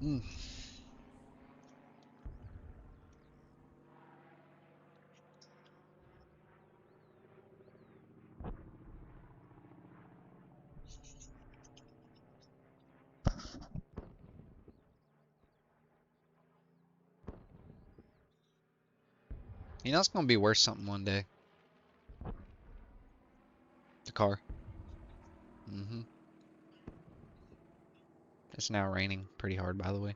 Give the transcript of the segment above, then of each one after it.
Mm. You know it's gonna be worth something one day. The car. Mm-hmm. It's now raining pretty hard, by the way.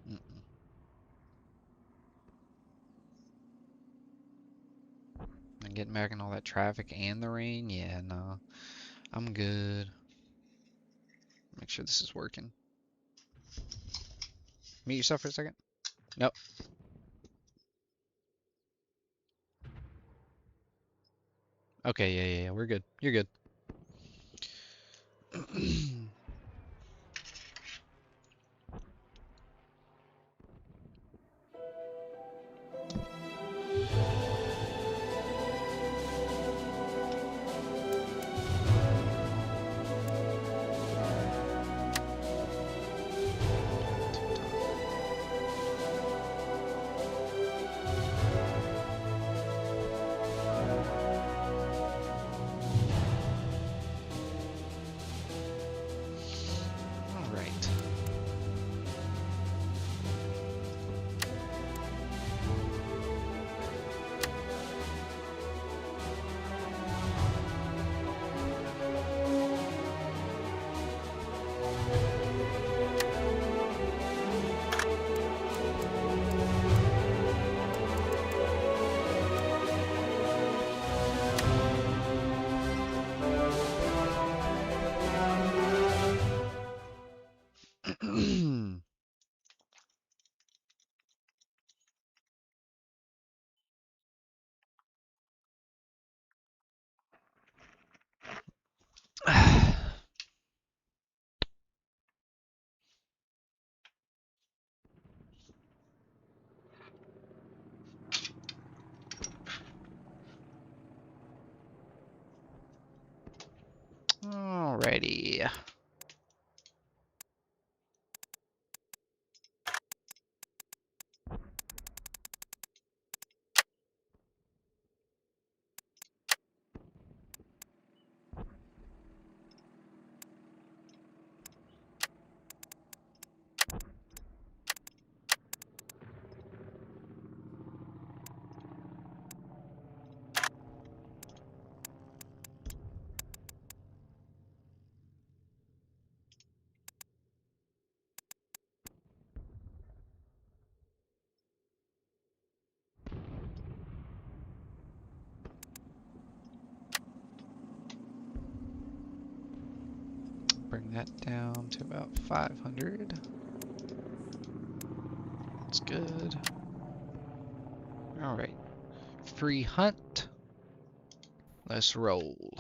Mm-mm. And getting back in all that traffic and the rain, yeah, no, I'm good. Make sure this is working. Mute yourself for a second. Nope. Okay, yeah, we're good. You're good. All right. Alrighty. Bring that down to about 500. That's good. All right. Free hunt. Let's roll.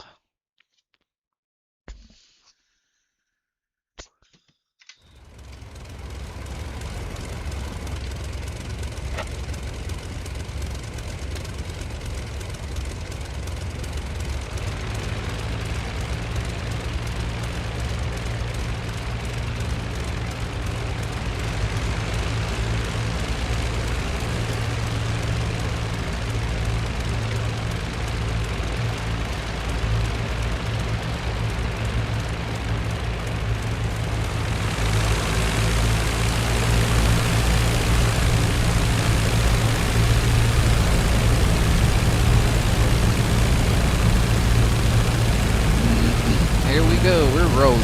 Here we go. We're rolling.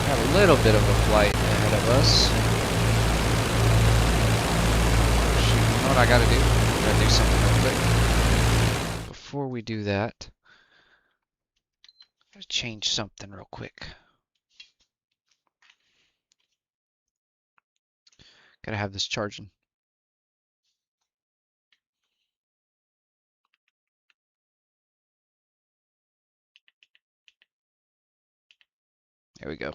Got a little bit of a flight ahead of us. Shoot, you know what I gotta do? I gotta do something real quick. Before we do that, I gotta change something real quick. Gotta have this charging. There we go.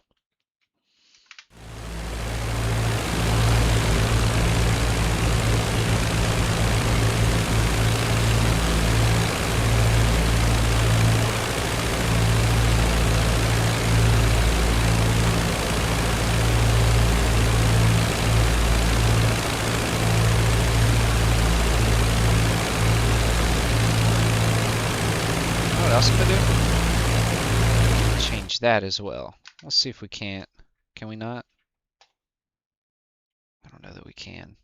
that as well. Let's see if we can't. Can we not? I don't know that we can.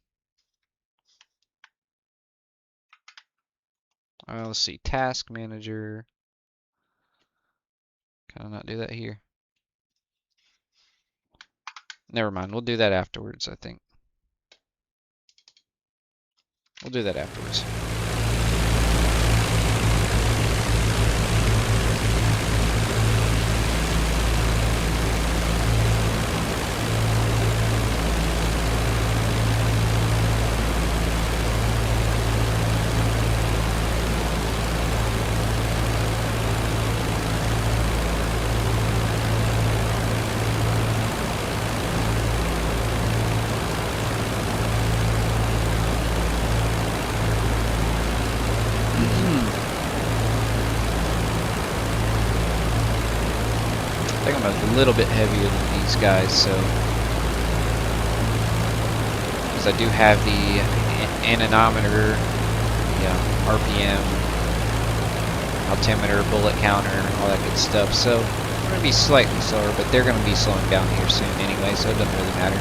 Let's see. Task manager. Can I not do that here? Never mind. We'll do that afterwards, I think. We'll do that afterwards. I think I'm a little bit heavier than these guys, so because I do have the anemometer, the RPM, altimeter, bullet counter, all that good stuff. So I'm gonna be slightly slower, but they're gonna be slowing down here soon anyway, so it doesn't really matter.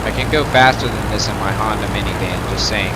I can go faster than this in my Honda minivan, just saying.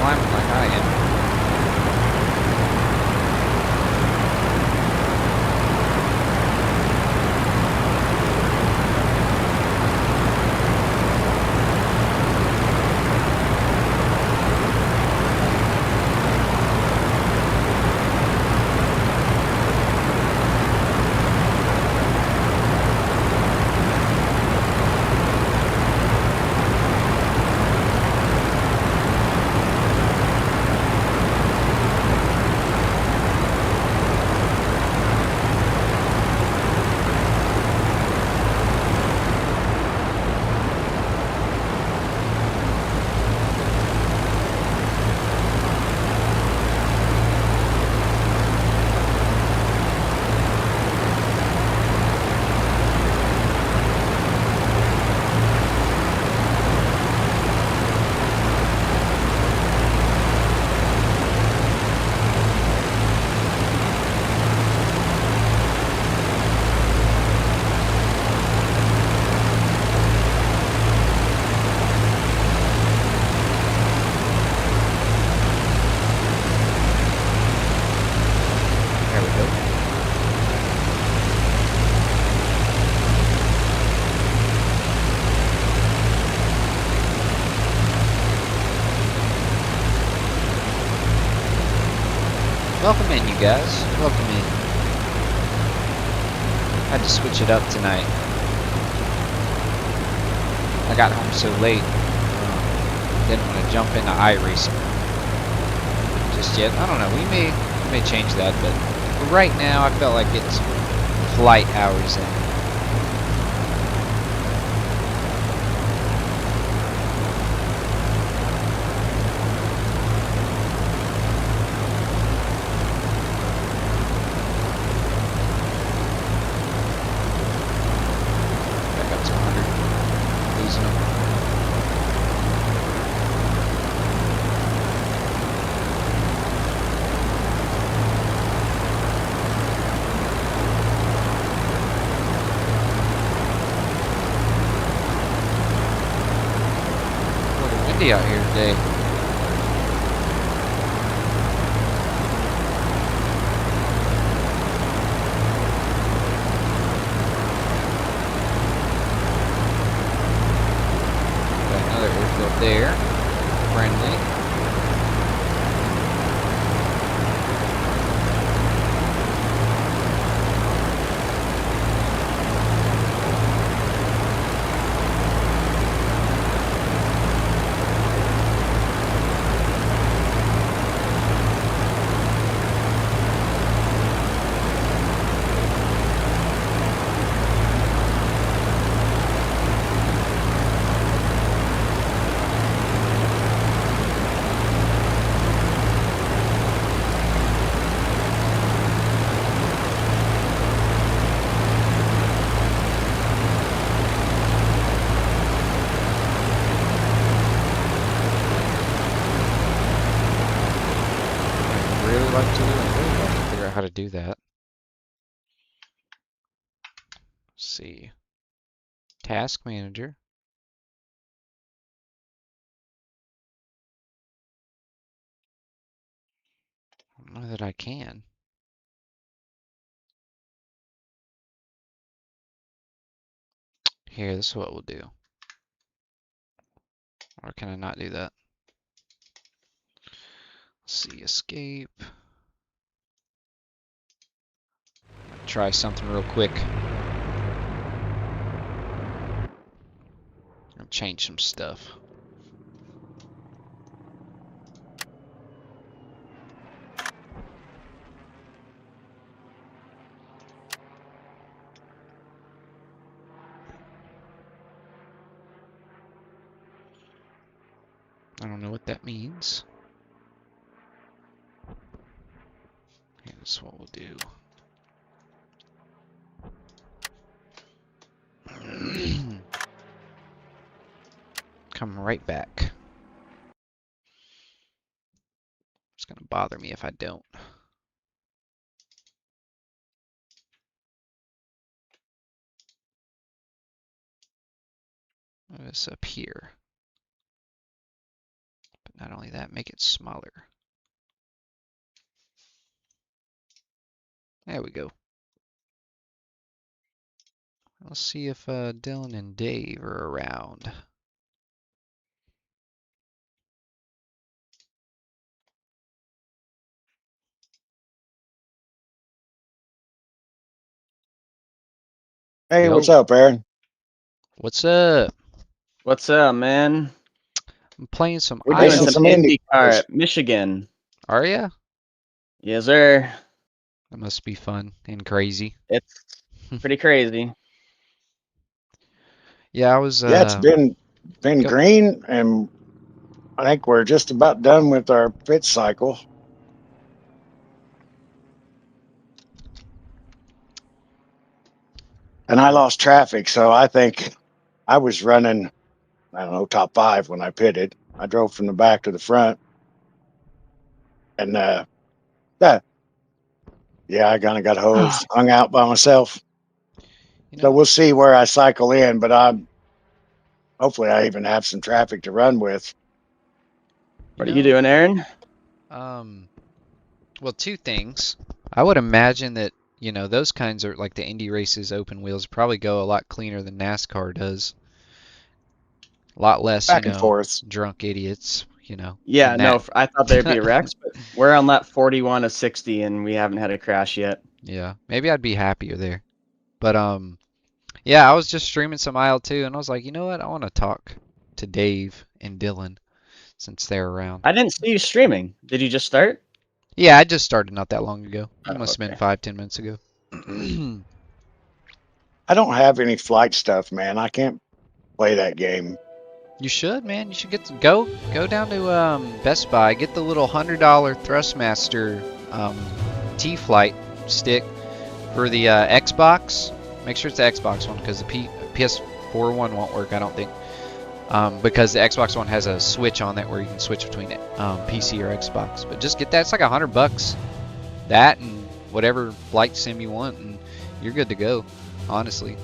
Climbing like I am. Welcome in, you guys. Welcome in. Had to switch it up tonight. I got home so late. Didn't want to jump into iRacing just yet. I don't know. We may change that, but for right now, I felt like getting some flight hours in. Out here today. really like to do. I'd really like to figure out how to do that. Let's see. Task manager. I don't know that I can. Here, this is what we'll do. Or can I not do that? Let's see, escape. Try something real quick. I'll change some stuff. I don't know what that means. Okay, that's what we'll do. Come right back. It's gonna bother me if I don't. This up here. But not only that, make it smaller. There we go. Let's see if Dylan and Dave are around. Hey, Yo. what's up, Aaron? What's up? What's up, man? I'm playing some We're doing Racing some some IndyCar IndyCars. at Michigan. Are ya? Yes, sir. That must be fun and crazy. It's pretty crazy. Yeah, I was. Yeah, it's been go. green, and I think we're just about done with our pit cycle. And I lost traffic, so I think I was running, I don't know, top 5 when I pitted. I drove from the back to the front, and yeah, I kind of got hosed, hung out by myself. You know, So we'll see where I cycle in, but hopefully I even have some traffic to run with. What are you doing, Aaron? Well, two things. I would imagine that, you know, those kinds are like the Indy races, open wheels probably go a lot cleaner than NASCAR does. A lot less, Back you and know, forth. drunk idiots, you know. Yeah, in no, that. I thought there'd be wrecks, but we're on lap 41 of 60, and we haven't had a crash yet. Yeah, maybe I'd be happier there. But yeah, I was just streaming some IL2, and I was like, you know what? I want to talk to Dave and Dylan since they're around. I didn't see you streaming. Did you just start? Yeah, I just started not that long ago. It Oh, must have been okay. 5-10 minutes ago. I don't have any flight stuff, man. I can't play that game. You should, man. You should go down to Best Buy, get the little $100 Thrustmaster T-Flight stick for the Xbox. Make sure it's the Xbox one because the PS4 one won't work, I don't think. Because the Xbox One has a switch on it where you can switch between PC or Xbox. But just get that. It's like $100. That and whatever flight sim you want, and you're good to go. Honestly,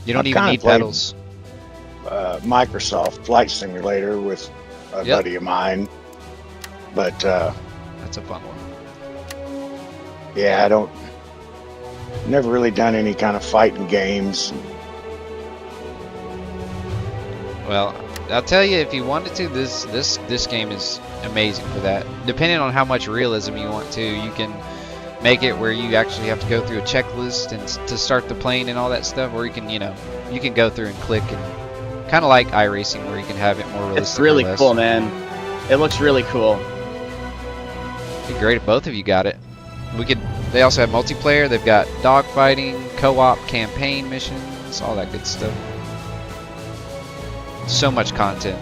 you don't even need pedals. Microsoft Flight Simulator with a buddy of mine, but that's a fun one. Yeah, never really done any kind of fighting games. Well, I'll tell you, if you wanted to, this game is amazing for that. Depending on how much realism you want to, you can make it where you actually have to go through a checklist and to start the plane and all that stuff, or you can, you know, you can go through and click, and kind of like iRacing where you can have it more realistic. It's really cool, man. It looks really cool. It'd be great if both of you got it. They also have multiplayer. They've got dogfighting, co-op, campaign missions, all that good stuff. So much content.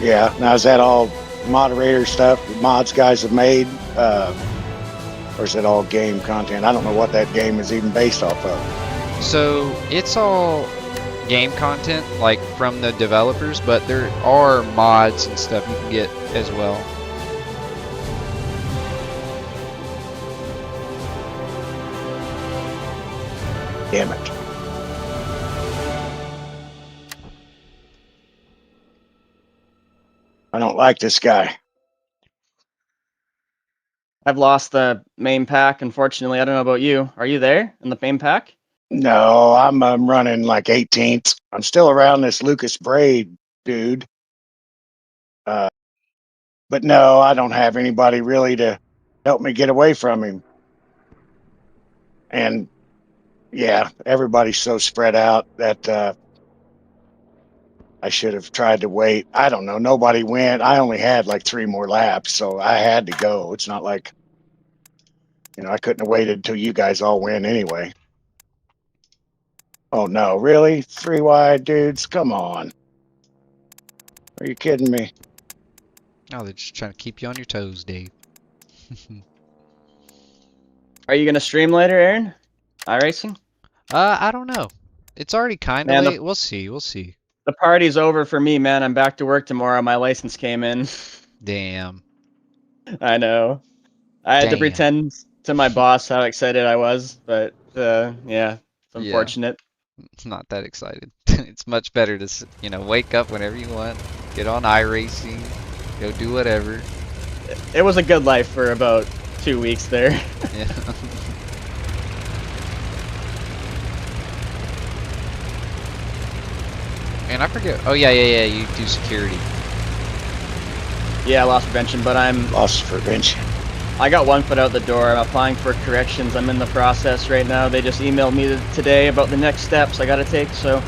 Yeah. Now, is that all moderator stuff that mods guys have made? Or is it all game content? I don't know what that game is even based off of. So it's all game content, like from the developers, but there are mods and stuff you can get as well. Damn it. I don't like this guy. I've lost the main pack, unfortunately. I don't know about you. Are you there in the main pack? No, I'm running like 18th. I'm still around this Lucas Braid dude. But no, I don't have anybody really to help me get away from him. And yeah, everybody's so spread out that I should have tried to wait. I don't know. Nobody went. I only had like 3 more laps, so I had to go. It's not like, I couldn't have waited until you guys all win anyway. Oh no, really? 3 wide dudes? Come on. Are you kidding me? Oh, they're just trying to keep you on your toes, Dave. Are you gonna stream later, Aaron? iRacing? I don't know. It's already kind of Man, late. We'll see. We'll see. The party's over for me, man. I'm back to work tomorrow. My license came in. Damn. I know. I had to Damn. pretend to my boss how excited I was, but yeah, it's unfortunate. It's not that excited. It's much better to, wake up whenever you want, get on iRacing, go do whatever. It was a good life for about 2 weeks there. Yeah. And I forget. Oh yeah. You do security. Yeah, loss prevention, but Loss prevention. I got 1 foot out the door. I'm applying for corrections. I'm in the process right now. They just emailed me today about the next steps I gotta take, so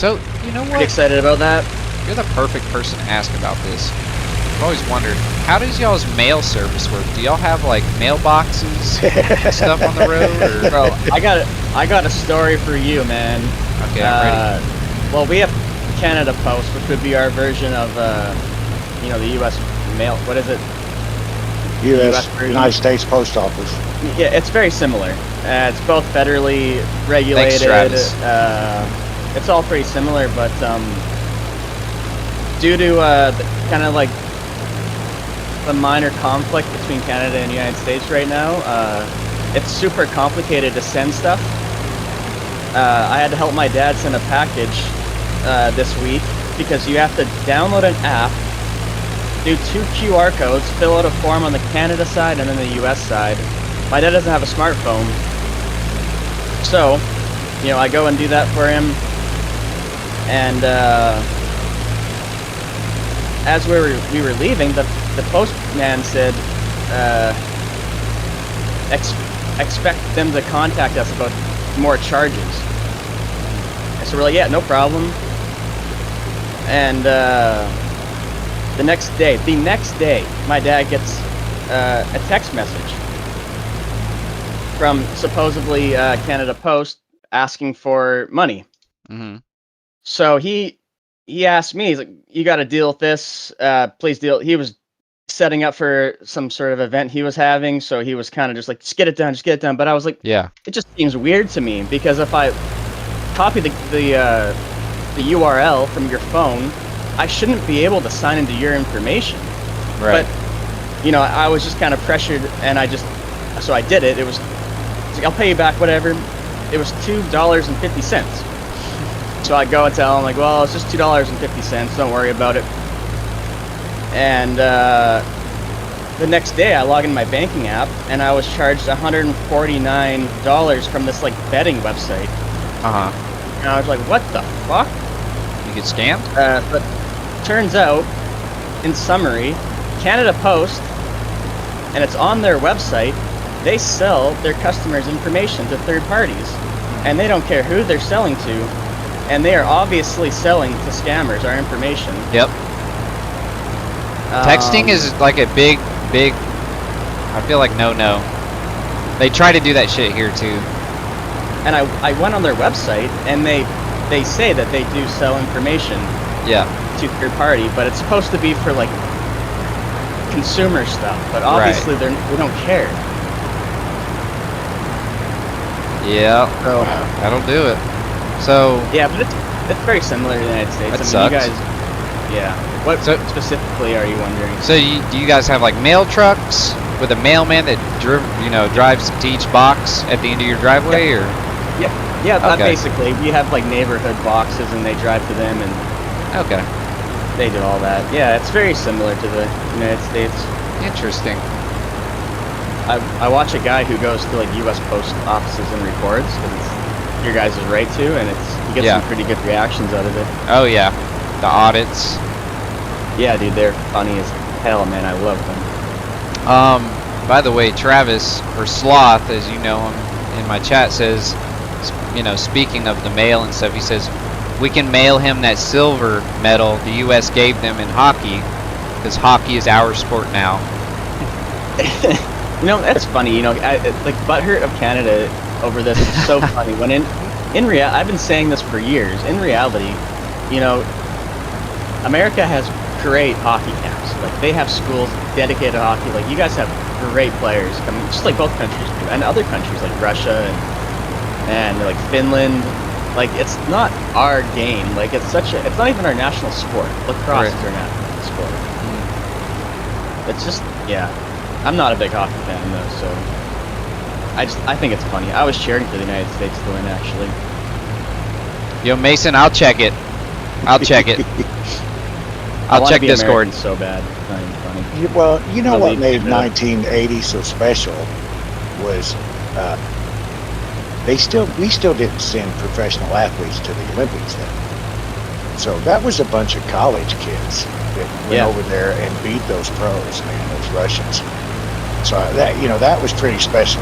You know pretty what? excited about that. You're the perfect person to ask about this. I've always wondered, how does y'all's mail service work? Do y'all have like mailboxes and stuff on the road? Or? Bro, I got a story for you, man. Okay, I'm ready. Well, we have Canada Post, which would be our version of the U.S. mail. What is it? U.S. version. United States Post Office. Yeah, it's very similar. It's both federally regulated. Thanks, Travis. It's all pretty similar, but due to kind of like the minor conflict between Canada and the United States right now, it's super complicated to send stuff. I had to help my dad send a package this week because you have to download an app, do 2 QR codes, fill out a form on the Canada side and then the US side. My dad doesn't have a smartphone, so I go and do that for him. And as we were leaving, the postman said, expect them to contact us about more charges. And so we're like, yeah, no problem. And the next day, my dad gets a text message from supposedly Canada Post asking for money. Mm-hmm. So he asked me, he's like, you got to deal with this, please deal. He was setting up for some sort of event he was having, so he was kind of just like, just get it done. But I was like, Yeah. it just seems weird to me, because if I copy the URL from your phone, I shouldn't be able to sign into your information. Right. But I was just kind of pressured, and so I did it. It's like, I'll pay you back whatever. It was $2.50. So I go and tell him, like, well, it's just $2.50. Don't worry about it. And the next day, I log in my banking app, and I was charged $149 from this like betting website. And I was like, what the fuck? You get scammed? But turns out, in summary, Canada Post, and it's on their website, they sell their customers' information to third parties, and they don't care who they're selling to, and they are obviously selling to scammers our information. Yep. Texting is like a big, I feel like no. They try to do that shit here too. And I went on their website, and they say that they do sell information to third party, but it's supposed to be for like consumer stuff, but obviously they don't care. Yeah, So that'll do it. So yeah, but it's very similar to the United States. That sucks. You guys, what specifically are you wondering? So do you guys have like mail trucks with a mailman that drives to each box at the end of your driveway, or? Yeah, Okay. basically, we have like neighborhood boxes, and they drive to them, and Okay. they do all that. Yeah, it's very similar to the United States. Interesting. I watch a guy who goes to like U.S. post offices and records, because it's your guys' right to, and he gets Yeah. some pretty good reactions out of it. Oh yeah, the audits. Yeah, dude, they're funny as hell, man. I love them. By the way, Travis, or Sloth, as you know him in my chat, says, you know, speaking of the mail and stuff, he says, we can mail him that silver medal the U.S. gave them in hockey, because hockey is our sport now. You know, that's funny. You know, like butthurt of Canada over this is so funny. When in reality, I've been saying this for years. In reality, you know, America has great hockey camps. Like they have schools dedicated to hockey. Like you guys have great players coming, just like both countries do, and other countries like Russia and like Finland. Like it's not our game. Like it's not even our national sport. Lacrosse is our national sport. It's just, yeah. I'm not a big hockey fan though, so I think it's funny. I was cheering for the United States to win, actually. Yo, Mason, I'll check it. I'll check it. I'll check Discord. American so bad. It's not even funny. Well, you know what made it. 1980 so special was we still didn't send professional athletes to the Olympics then. So that was a bunch of college kids that went over there and beat those pros, man, those Russians. So that was pretty special,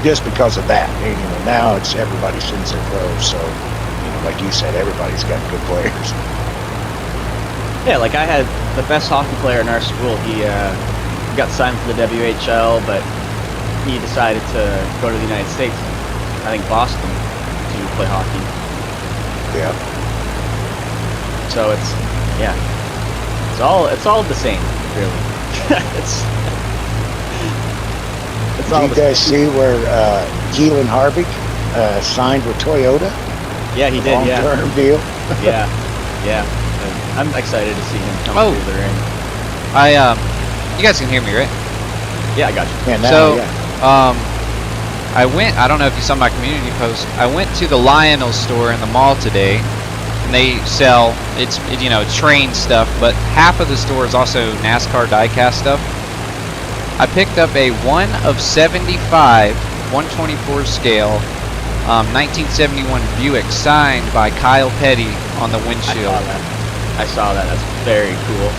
just because of that. You know, now it's everybody sends their pros, so like you said, everybody's got good players. Yeah, like I had the best hockey player in our school. He got signed for the WHL, but he decided to go to the United States, I think Boston, to play hockey. Yeah. So it's all the same, really. Did you guys see where Keelan Harvick signed with Toyota? Yeah, he did. Long-term deal. Yeah. I'm excited to see him come through the ring. You guys can hear me, right? Yeah, I got you. Yeah, now, So, yeah. I don't know if you saw my community post. I went to the Lionel store in the mall today, and they sell, it's train stuff, but half of the store is also NASCAR diecast stuff. I picked up a 1 of 75, 124 scale, 1971 Buick signed by Kyle Petty on the windshield. I saw that. That's very cool.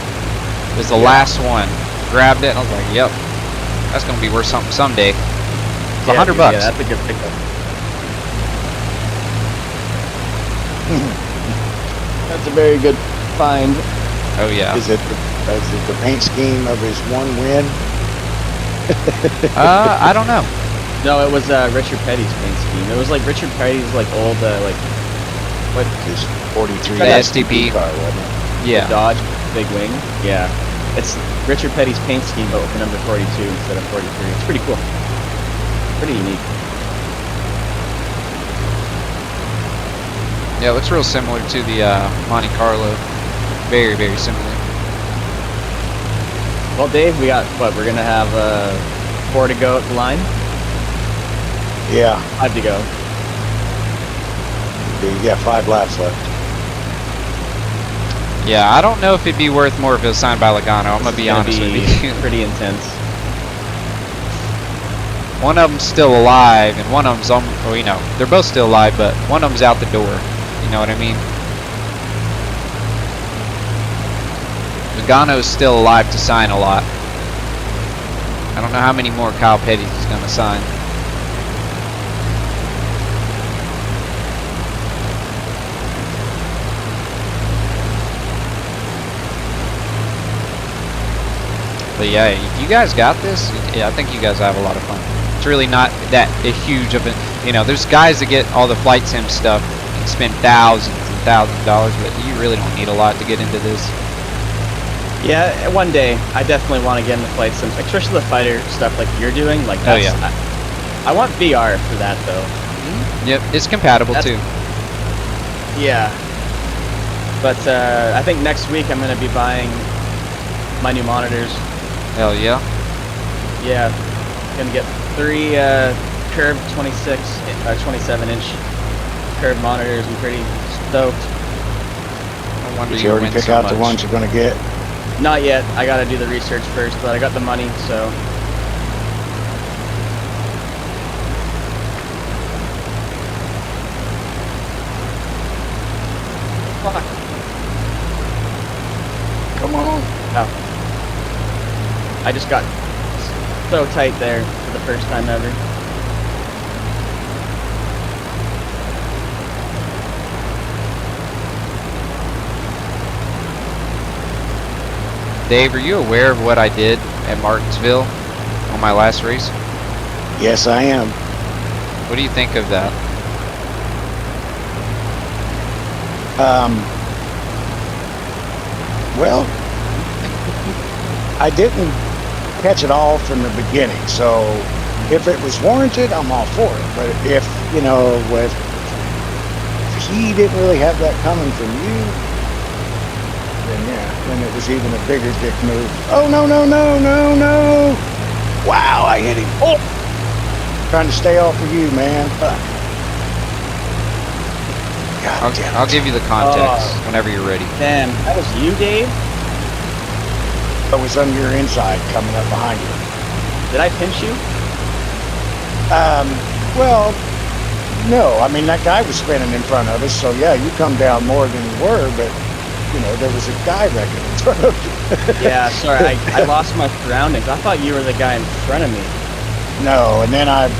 It was the last one. Grabbed it, and I was like, yep, that's going to be worth something someday. It's $100. Yeah, that's a good pickup. That's a very good find. Oh, yeah. Is it the paint scheme of his one win? I don't know. No, it was Richard Petty's paint scheme. It was like Richard Petty's old what his 43 The STP car, wasn't it? Yeah. Dodge big wing. Yeah, it's Richard Petty's paint scheme, but with the number 42 instead of 43. It's pretty cool. Pretty unique. Yeah, it looks real similar to the Monte Carlo. Very, very similar. Well, Dave, we got what? We're gonna have 4 to go at the line. Yeah. 5 to go. Yeah, 5 laps left. Yeah, I don't know if it'd be worth more if it was signed by Logano. I'm gonna be honest with you. Pretty intense. One of them's still alive, and one of them's they're both still alive, but one of them's out the door. You know what I mean? Logano's still alive to sign a lot. I don't know how many more Kyle Petty's is gonna sign. But yeah, if you guys got this, yeah, I think you guys have a lot of fun. It's really not that huge of a, there's guys that get all the flight sim stuff and spend thousands and thousands of dollars, but you really don't need a lot to get into this. Yeah, one day I definitely want to get into flight sims, especially the fighter stuff like you're doing. Like, that's, oh yeah, I want VR for that though. Yep, it's compatible too. Yeah, but I think next week I'm gonna be buying my new monitors. Hell yeah. Yeah, gonna get 3 curved 26 or 27-inch curved monitors. I'm pretty stoked. No wonder Did you already win pick so out much. the ones you're going to get? Not yet. I gotta do the research first, but I got the money, so. Fuck. Come on. Oh. I just got so tight there for the first time ever. Dave, are you aware of what I did at Martinsville on my last race? Yes, I am. What do you think of that? Well, I didn't catch it all from the beginning, so if it was warranted, I'm all for it. But if, you know, if he didn't really have that coming from you, then yeah, then it was even a bigger dick move. Oh, no, no, no, no, no. Wow, I hit him. Oh, trying to stay off of you, man. Fuck. God damn it. I'll give you the context whenever you're ready. Damn, that was you, Dave? I was on your inside coming up behind you. Did I pinch you? Well, no. I mean, that guy was spinning in front of us, so yeah, you come down more than you were, but, you know, there was a guy wrecking in front of you. Yeah, sorry, I lost my surroundings. I thought you were the guy in front of me. No, and then I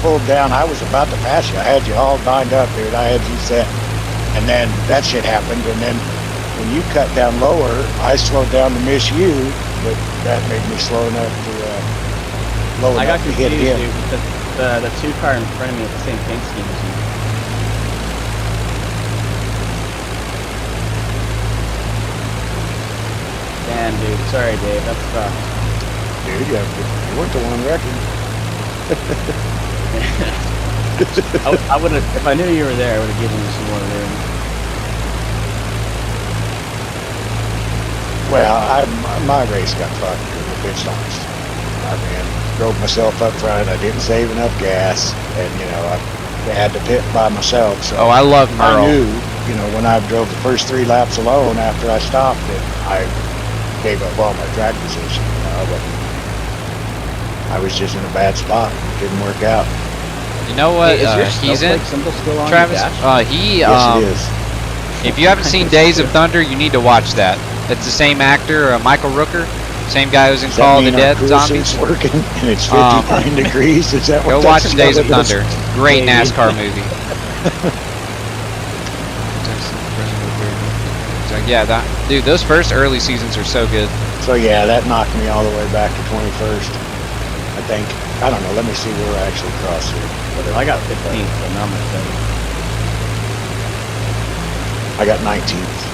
pulled down. I was about to pass you. I had you all lined up, dude. I had you set. And then that shit happened, and then when you cut down lower, I slowed down to miss you, but that made me slow enough to low I got enough to hit confused, him. dude. The two car in front of me had the same paint scheme as you. Damn, dude. Sorry, Dave. That sucks. Dude, you weren't the one wrecking. I would have, if I knew you were there, I would have given you some more room. Well, my race got fucked with the pit stops. I drove myself up front. I didn't save enough gas, and you know I had to pit by myself. So Oh, I love I Merle. knew, you know, when I drove the first 3 laps alone after I stopped, that I gave up all my track position. You know, I was just in a bad spot. It didn't work out. You know what? Hey, is your He's in. snowflake symbol still on Travis. your dash? Yes, it is. If you haven't seen Days of Thunder, you need to watch that. It's the same actor, Michael Rooker, same guy who's in Does that Call of the mean our Dead cruise Zombies. suit's working and it's 59 degrees? Is that what Go watch that's Days of telling us? Thunder. Great Maybe. NASCAR movie. So yeah, dude, those first early seasons are so good. So yeah, that knocked me all the way back to 21st. I think. I don't know. Let me see where I actually crossed here. I got 15th, but now I'm at 7. I got 19th.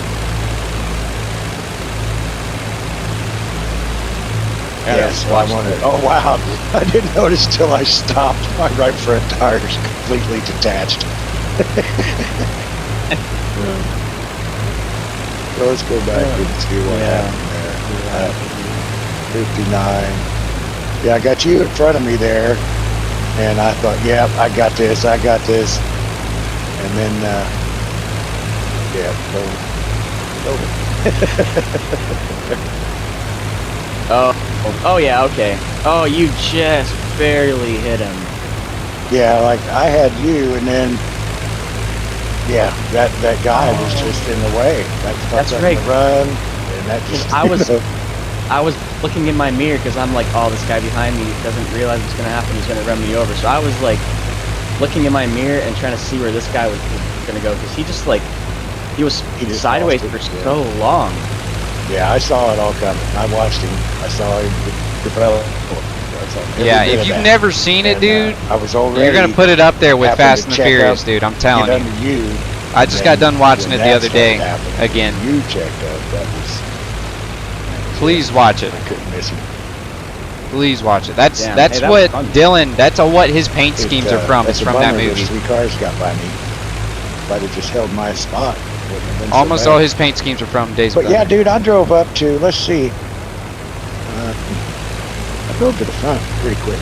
Yeah, Yes, so I wanted. Oh wow! I didn't notice till I stopped. My right front tire is completely detached. So let's go back and see what happened there. 59. Yeah, I got you in front of me there, and I thought, yeah, I got this. I got this. And then, yeah, Oh yeah, okay. Oh, you just barely hit him. yeah, like I had you, and then, yeah, that guy was just in the way. That's up right. the run, and that just. I was looking in my mirror because I'm like, oh, this guy behind me doesn't realize what's gonna happen. He's gonna run me over. So I was like, looking in my mirror and trying to see where this guy was gonna go because he just just sideways lost it, for yeah. so long. Yeah, I saw it all coming. I watched him. I saw him develop. Yeah, if you've never seen it, dude, I was already. you're gonna put it up there with having Fast to and the check Furious, up, dude. I'm telling get you. under you. I just got done watching it the other day again. You checked up. That was. Please watch it. I couldn't miss him. Please watch it. That's Damn, that's hey, that what was fun. Dylan. That's what his paint schemes are from. It's That's a from that bummer movie. those 3 cars got by me. If I'd have just held my spot, it wouldn't have been so Almost bad. all his paint schemes are from Days of But yeah, Thunder. dude, I drove up to. Let's see. I drove to the front pretty quick.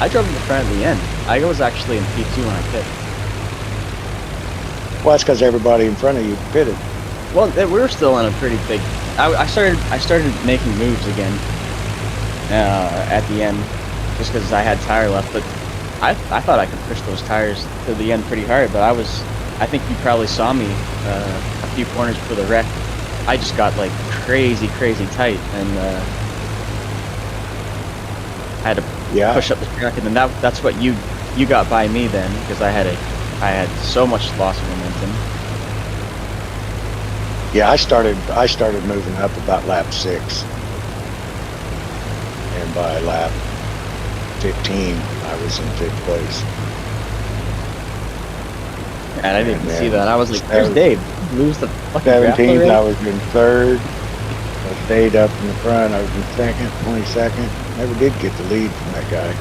I drove in the front at the end. I was actually in P2 when I pit. Well, that's because everybody in front of you pitted. Well, we were still on a pretty big. I started making moves again at the end, just because I had tire left. But I thought I could push those tires to the end pretty hard. But I think you probably saw me a few corners before the wreck. I just got like crazy tight, and I had to push up the track, and then that's what you got by me then, because I had so much loss of momentum. Yeah, I started moving up about lap 6, and by lap 15, I was in 5th place. And I didn't see that. I was like, "There's Dave. Lose the fucking 17th, I was in 3rd. I stayed up in the front. I was in 2nd, 22nd. Never did get the lead from that guy.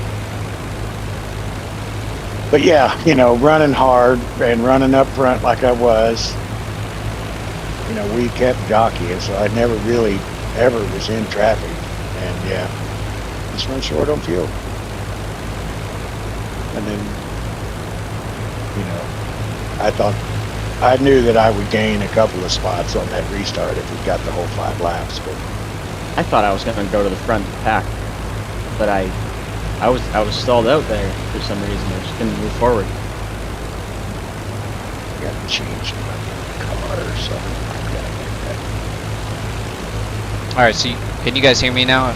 But yeah, you know, running hard and running up front like I was, you know, we kept jockeying, so I never really ever was in traffic. And yeah, just run short on fuel. And then, you know, I knew that I would gain a couple of spots on that restart if we got the whole 5 laps. But I thought I was going to go to the front of the pack, but I was stalled out there for some reason. I just couldn't move forward. I got to change my car or something like that. All right, so can you guys hear me now?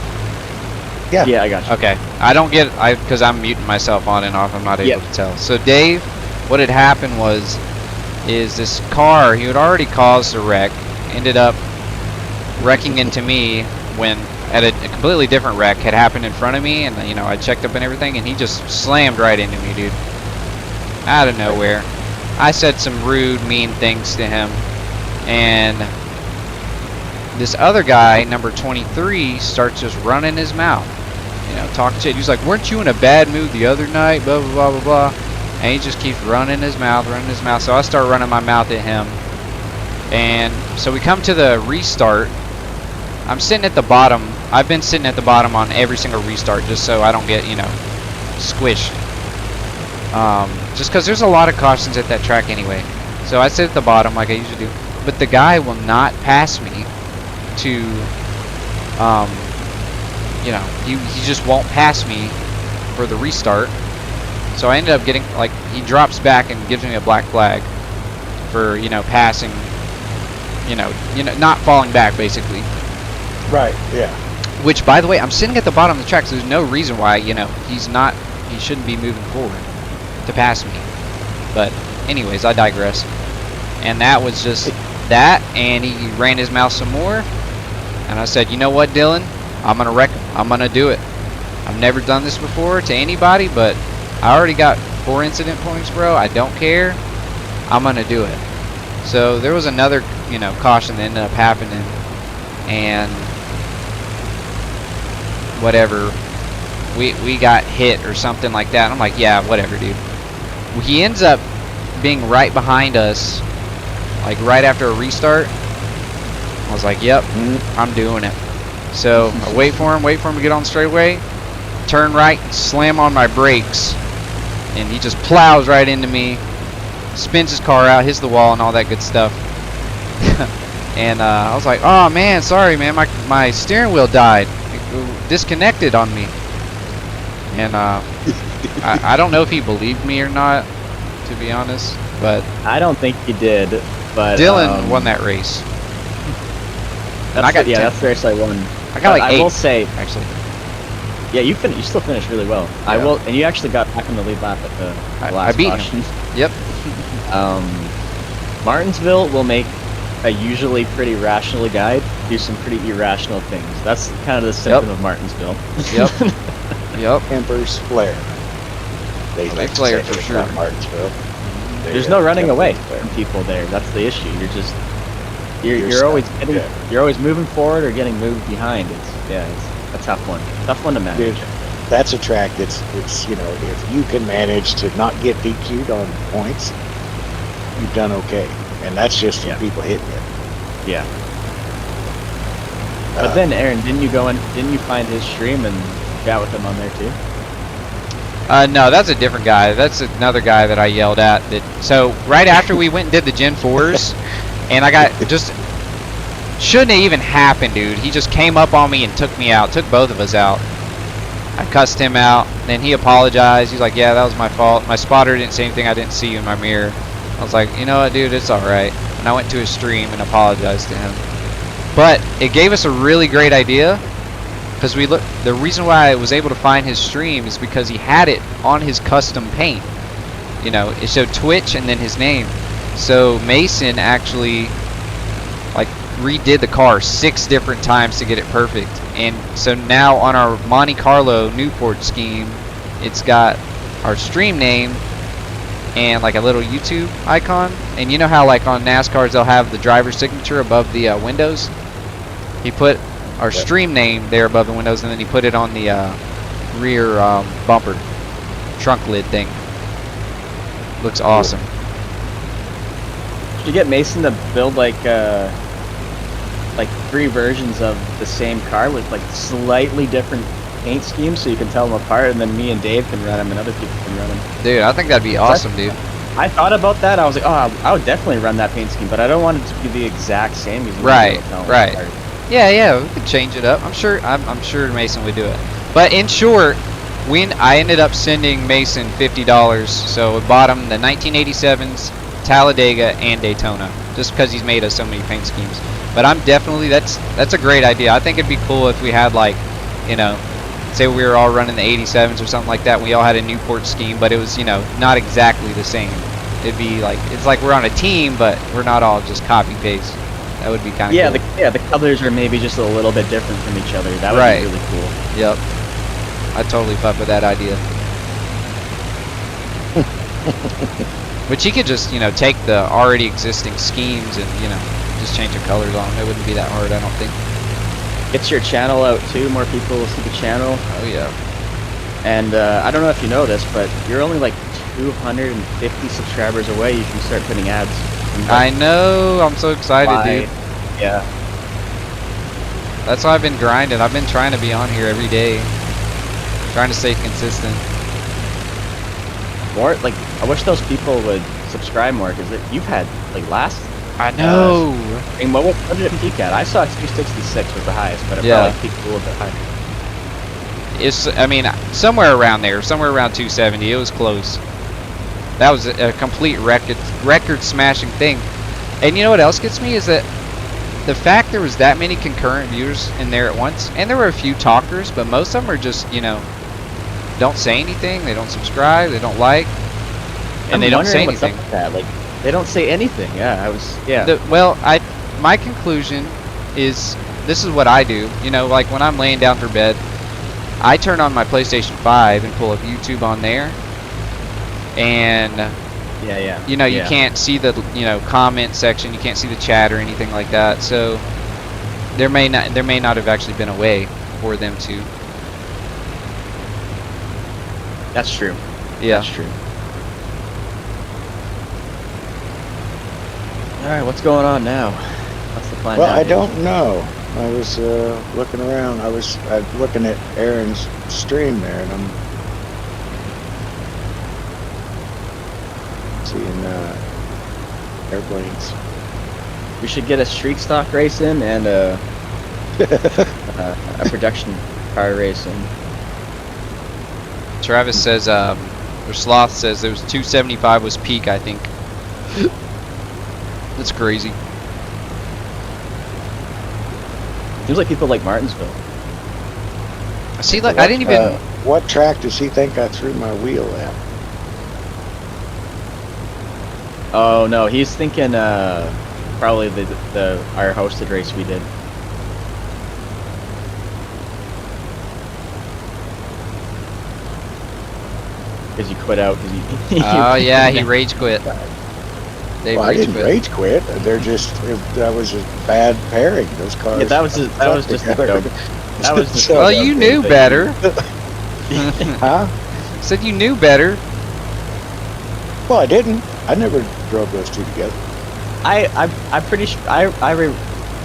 Yeah, I got you. Okay, I don't get because I'm muting myself on and off. I'm not able to tell. So Dave, what had happened is this car, he had already caused a wreck, ended up wrecking into me when at a completely different wreck had happened in front of me, and you know, I checked up and everything, and he just slammed right into me, dude, out of nowhere. I said some rude, mean things to him, and this other guy, number 23, starts just running his mouth, you know, talking shit. He's like, "Weren't you in a bad mood the other night?" Blah blah blah blah blah. And he just keeps running his mouth. So I start running my mouth at him. And so we come to the restart. I'm sitting at the bottom. I've been sitting at the bottom on every single restart just so I don't get, you know, squished. Just because there's a lot of cautions at that track anyway. So I sit at the bottom like I usually do. But the guy will not pass me to, you know, he just won't pass me for the restart. So I ended up getting, like, he drops back and gives me a black flag for, you know, passing, you know, not falling back, basically. Right, yeah. Which, by the way, I'm sitting at the bottom of the track, so there's no reason why, you know, he shouldn't be moving forward to pass me. But, anyways, I digress. And that was just that, and he ran his mouth some more. And I said, "You know what, Dylan? I'm going to wreck him. I'm going to do it. I've never done this before to anybody, but I already got 4 incident points, bro. I don't care. I'm going to do it." So there was another, you know, caution that ended up happening. And whatever, we got hit or something like that. And I'm like, yeah, whatever, dude. He ends up being right behind us, like right after a restart. I was like, yep, I'm doing it. So I wait for him to get on the straightaway, turn right, slam on my brakes, and he just plows right into me, spins his car out, hits the wall, and all that good stuff. And I was like, "Oh man, sorry man, my steering wheel died, it disconnected on me." And I don't know if he believed me or not, to be honest, but I don't think he did. But Dylan won that race. And I got that's the race I won. I got like 8. I will say, actually. Yeah, you still finished really well. Yeah. I will, and you actually got back in the lead lap at the last I beat caution. him. Yep. Martinsville will make a usually pretty rational guide do some pretty irrational things. That's kind of the symptom of Martinsville. Yep. Yep. Tempers flare. They flare for sure. Martinsville. There's no running away from people there. That's the issue. You're just you're always getting, you're always moving forward or getting moved behind. It's a tough one. Tough one to manage. Dude, that's a track it's you know, if you can manage to not get DQ'd on points, you've done okay. And that's just from people hitting you. Yeah. But then, Aaron, didn't you find his stream and chat with him on there too? No, that's a different guy. That's another guy that I yelled at. So right after we went and did the Gen 4s, and I got just shouldn't have even happened, dude. He just came up on me and took me out, took both of us out. I cussed him out, and he apologized. He's like, "Yeah, that was my fault. My spotter didn't say anything. I didn't see you in my mirror." I was like, "You know what, dude? It's all right." And I went to his stream and apologized to him. But it gave us a really great idea. Because the reason why I was able to find his stream is because he had it on his custom paint. You know, it showed Twitch and then his name. So Mason actually like redid the car 6 different times to get it perfect. And so now on our Monte Carlo Newport scheme, it's got our stream name and like a little YouTube icon. And you know how like on NASCARs they'll have the driver's signature above the windows? He put our stream name there above the windows, and then he put it on the rear bumper trunk lid thing. Looks awesome. Should you get Mason to build like 3 versions of the same car with like slightly different paint schemes so you can tell them apart, and then me and Dave can run them and other people can run them? Dude, I think that'd be awesome, dude. I thought about that. I was like, oh, I would definitely run that paint scheme, but I don't want it to be the exact same. Right. Yeah, we could change it up. I'm sure Mason would do it. But in short, I ended up sending Mason $50, so we bought him the 1987s, Talladega, and Daytona, just because he's made us so many paint schemes. But I'm definitely that's a great idea. I think it'd be cool if we had like, you know, say we were all running the 87s or something like that. We all had a Newport scheme, but it was, you know, not exactly the same. It'd be like it's like we're on a team, but we're not all just copy paste. That would be kind of cool. The colors are maybe just a little bit different from each other. That would be really cool. Yep. I totally fuck with that idea. But you could just, you know, take the already existing schemes and, you know, just change the colors on them. It wouldn't be that hard, I don't think. Gets your channel out too. More people will see the channel. Oh yeah. And I don't know if you know this, but you're only like 250 subscribers away. You can start putting ads. I know. I'm so excited, dude. Yeah. That's why I've been grinding. I've been trying to be on here every day. Trying to stay consistent. More like I wish those people would subscribe more, because you've had like last. I know. I mean, what did it peak at? I saw 266 was the highest, but it probably peaked a little bit higher. I mean, somewhere around there, somewhere around 270. It was close. That was a complete record smashing thing. And you know what else gets me is that the fact there was that many concurrent viewers in there at once, and there were a few talkers, but most of them are just, you know, don't say anything, they don't subscribe, they don't like, and they don't say anything. What's up with that? Like, they don't say anything. My conclusion is this is what I do. You know, like when I'm laying down for bed, I turn on my PlayStation 5 and pull up YouTube on there, and you know, you can't see the, you know, comment section, you can't see the chat or anything like that. So there may not have actually been a way for them to. That's true. Yeah. That's true. All right, what's going on now? What's the plan? Well, now, I don't know. I was looking around. I was looking at Aaron's stream there, and I'm seeing airplanes. We should get a street stock race in and a production car race in. Travis says, or Sloth says, there was 275 was peak, I think. That's crazy. Seems like people like Martinsville. See, like I didn't even. What track does he think I threw my wheel at? Oh no, he's thinking probably our hosted race we did. Because you quit out. Oh yeah, he rage quit. Well, I didn't rage quit. They're just that was a bad pairing. Those cars. Yeah, that was just a joke. That was just well, you knew better. Huh? Said you knew better. Well, I didn't. I never drove those two together. I'm pretty sure I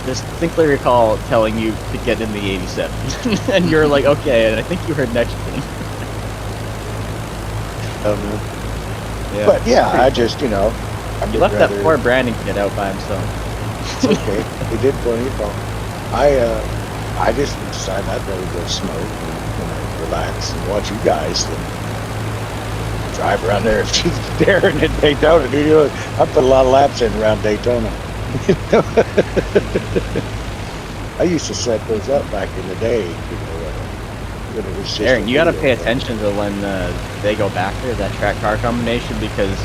distinctly recall telling you to get in the 87, and you're like, okay, and I think you heard next thing. Yeah. But yeah, I just, you You left that poor Brandon kid out by himself. It's okay. He did plenty of fun. I just decided I'd rather go smoke and relax and watch you guys than drive around there. If she's Darren in Daytona, dude, I put a lot of laps in around Daytona. I used to set those up back in the day, when it was just Aaron, you got to pay video. attention to when they go back there, that track car combination, because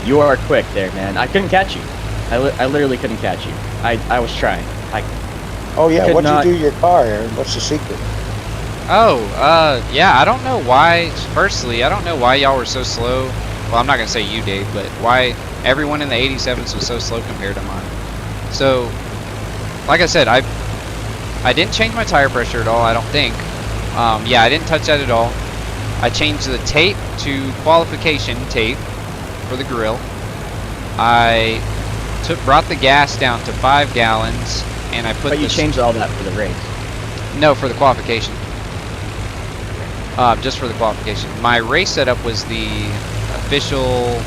you are quick there, man. I couldn't catch you. I literally couldn't catch you. I was trying. Oh yeah, could what'd not- you do to your car, Aaron? What's the secret? Oh, yeah, I don't know why. Firstly, I don't know why y'all were so slow. Well, I'm not gonna say you, Dave, but why everyone in the 87s was so slow compared to mine. So, like I said, I didn't change my tire pressure at all. I don't think. Yeah, I didn't touch that at all. I changed the tape to qualification tape for the grill. I brought the gas down to 5 gallons, and I put. But you changed all that for the race. No, for the qualification. Just for the qualification. My race setup was the official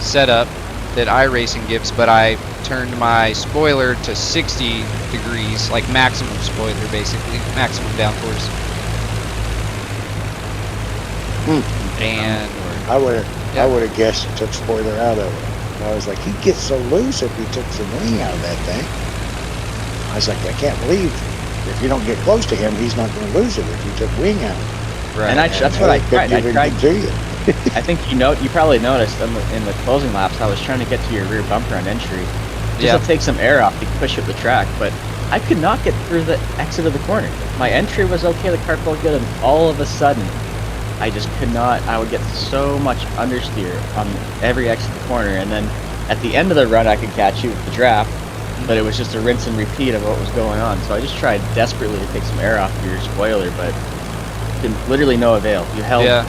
setup that iRacing gives, but I turned my spoiler to 60 degrees, like maximum spoiler, basically, maximum downforce. And I would have guessed you took spoiler out of it. And I was like, he'd get so loose if he took some wing out of that thing. I was like, I can't believe if you don't get close to him, he's not going to lose it if you took wing out. right. And that's what I tried. I tried. To you. I think you probably noticed in the closing laps, I was trying to get to your rear bumper on entry, just to take some air off to push up the track, but I could not get through the exit of the corner. My entry was okay, the car felt good, and all of a sudden, I just could not. I would get so much understeer on every exit of the corner, and then at the end of the run, I could catch you with the draft, but it was just a rinse and repeat of what was going on. So I just tried desperately to take some air off your spoiler, but literally no avail. You held. Yeah.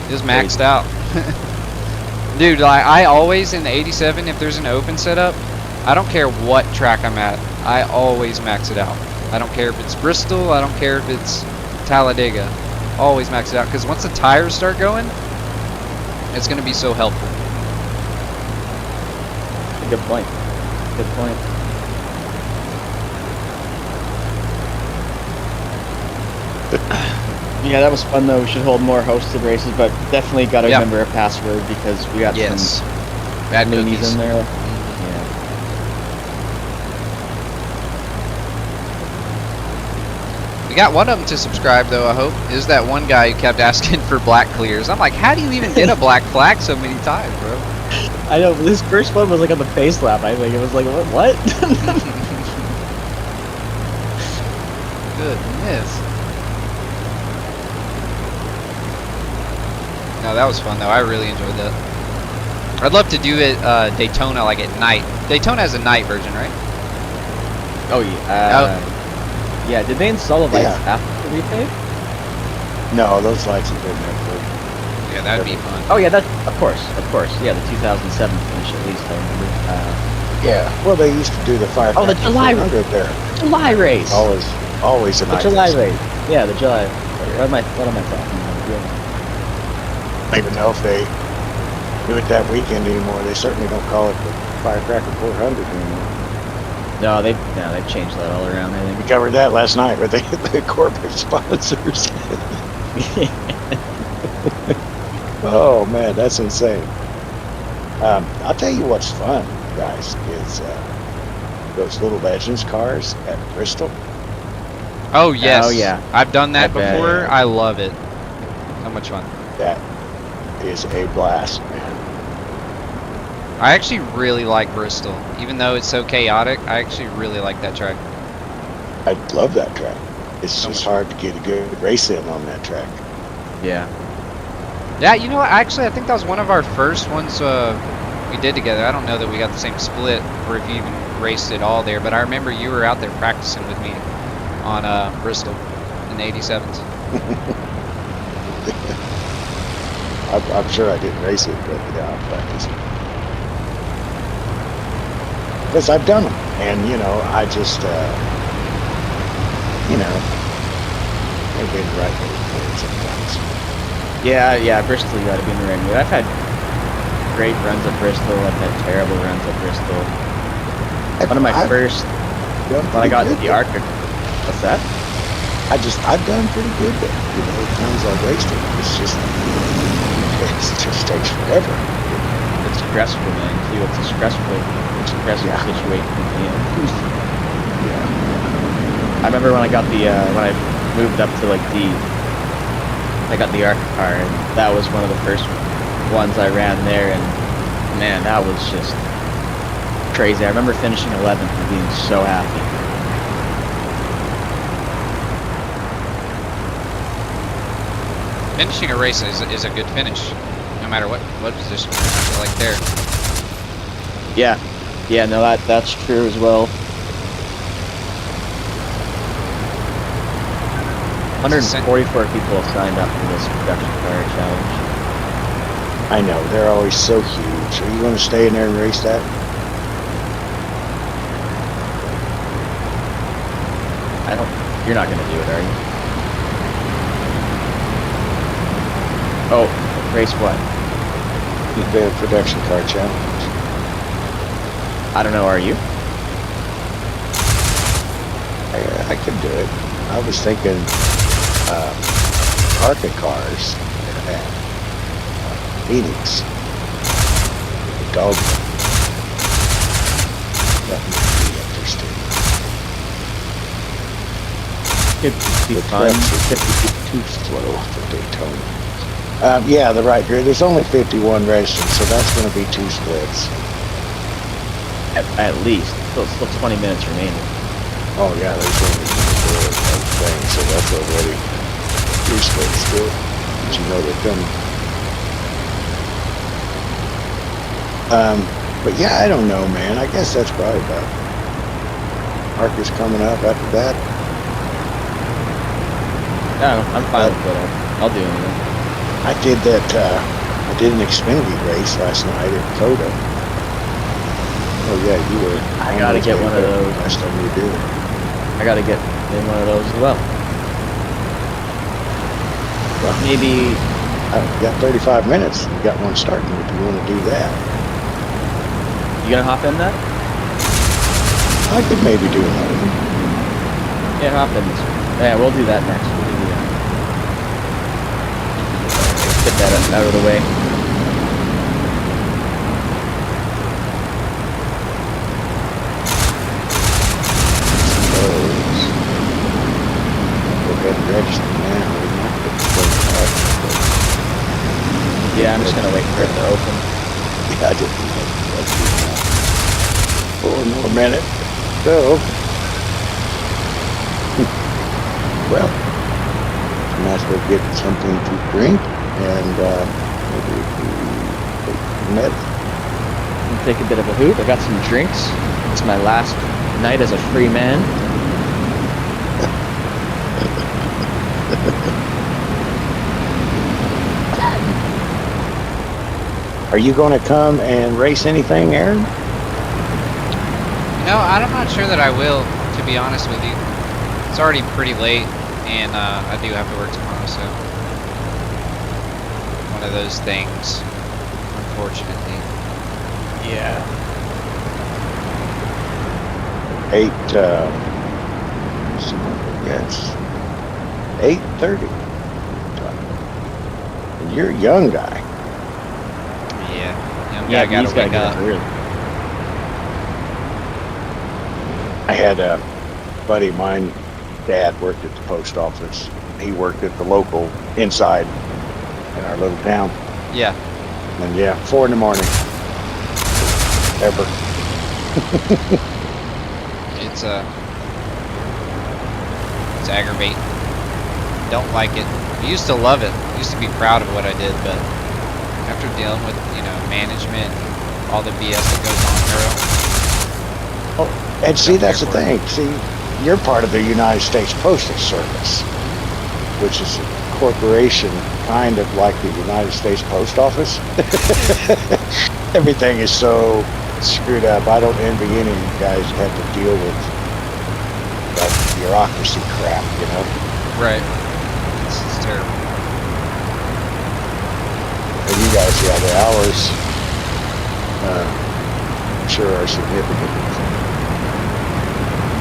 It was maxed out. Dude, like, I always, in the 87, if there's an open setup, I don't care what track I'm at, I always max it out. I don't care if it's Bristol, I don't care if it's Talladega. Always max it out, because once the tires start going, it's going to be so helpful. Good point. Good point. Yeah, that was fun though. We should hold more hosted races, but definitely got to remember a password because we got some bad loonies cookies in there. Yeah. We got one of them to subscribe though, I hope. Is that one guy who kept asking for black clears. I'm like, how do you even get a black flag so many times, bro? I know, but this first one was like on the face lap. I think it was like, what? Goodness. No, that was fun though. I really enjoyed that. I'd love to do it Daytona like at night. Daytona has a night version, right? Oh yeah. Yeah. Did they install the lights after the repave? No, those lights have been there for. Yeah, that'd be fun. Oh yeah, that of course. Yeah, the 2007 finish at least. I remember. Yeah. Well, they used to do the fire. Oh, the July there. July race. Always a the night July race. Yeah, the July. What am I talking about? Yeah. I don't even know if they do it that weekend anymore. They certainly don't call it the Firecracker 400 anymore. No, they've changed that all around. I think We covered that last night with the corporate sponsors. Oh man, that's insane. I'll tell you what's fun, guys, is those little Legends cars at Bristol. Oh yes. Oh yeah. I've done that I bet. before. I love it. So much fun. That is a blast, man. I actually really like Bristol. Even though it's so chaotic, I actually really like that track. I love that track. It's So just much hard to get a good race in on that track. Yeah. Yeah, you know what? Actually, I think that was one of our first ones we did together. I don't know that we got the same split or if you even raced it all there, but I remember you were out there practicing with me on Bristol in the 87s. I'm sure I didn't race it, but yeah, I practiced. Because I've done them, and I just, they've been right there sometimes. Yeah, Bristol, you gotta be in the right mood. I've had great runs at Bristol. I've had terrible runs at Bristol. One of my first, when I got the Arctic. What's that? I've done pretty good there. You know, the times I've raced it, it just takes forever. It's stressful, man. See, it's a stressful situation. You know? Yeah. I remember when I got the when I moved up to like I got the Arctic car, and that was one of the first ones I ran there, and man, that was just crazy. I remember finishing 11th and being so happy. Finishing a race is a good finish, no matter what position you're like there. Yeah, no, that's true as well. 144 people have signed up for this production car challenge. I know, they're always so huge. Are you going to stay in there and race that? You're not going to do it, are you? Oh, race what? The production car challenge. I don't know, are you? I could do it. I was thinking Arca cars at Phoenix. The dog. That might be interesting. It'd be The fun. trucks are too slow for Daytona. Yeah, the right grid. There's only 51 registered, so that's going to be 2 splits. At least. Still 20 minutes remaining. Oh yeah, there's only 1 thing, so that's already 3 splits still. But you know they're coming. But yeah, I don't know, man. I guess that's probably about. Arca's coming up after that. No, I'm fine with it. I'll do anything. I did an Xfinity race last night at Coda. Oh yeah, you were. I gotta get one of those. Last time you did. I gotta get in one of those as well. Well, Maybe. you got 35 minutes. You got one starting if you want to do that. You gonna hop in that? I could maybe do another one. Yeah, hop in this one. Yeah, we'll do that next. We'll do that. Get that out of the way. Go ahead and register now. We might get to Yeah, I'm just gonna wait for it to open. Yeah, I just let's do that. 4 more minutes. So, well, we might as well get something to drink and maybe take some medicine. Take a bit of a hoot. I got some drinks. It's my last night as a free man. Are you going to come and race anything, Aaron? No, I'm not sure that I will, to be honest with you. It's already pretty late, and I do have to work tomorrow, so one of those things, unfortunately. Yeah. 8:30. And you're a young guy. Yeah, Yeah, I gotta he's gotta wake get up. up early. I had a buddy of mine, dad worked at the post office. He worked at the local inside in our little town. Yeah, And yeah, 4 in the morning. Ever. it's aggravating. Don't like it. I used to love it. I used to be proud of what I did, but after dealing with, management, all the BS that goes on there. And see, that's the thing. See, you're part of the United States Postal Service, which is a corporation kind of like the United States Post Office. Everything is so screwed up. I don't envy any of you guys who have to deal with that bureaucracy crap, Right. It's terrible. And you guys, yeah, the hours, I'm sure are significant.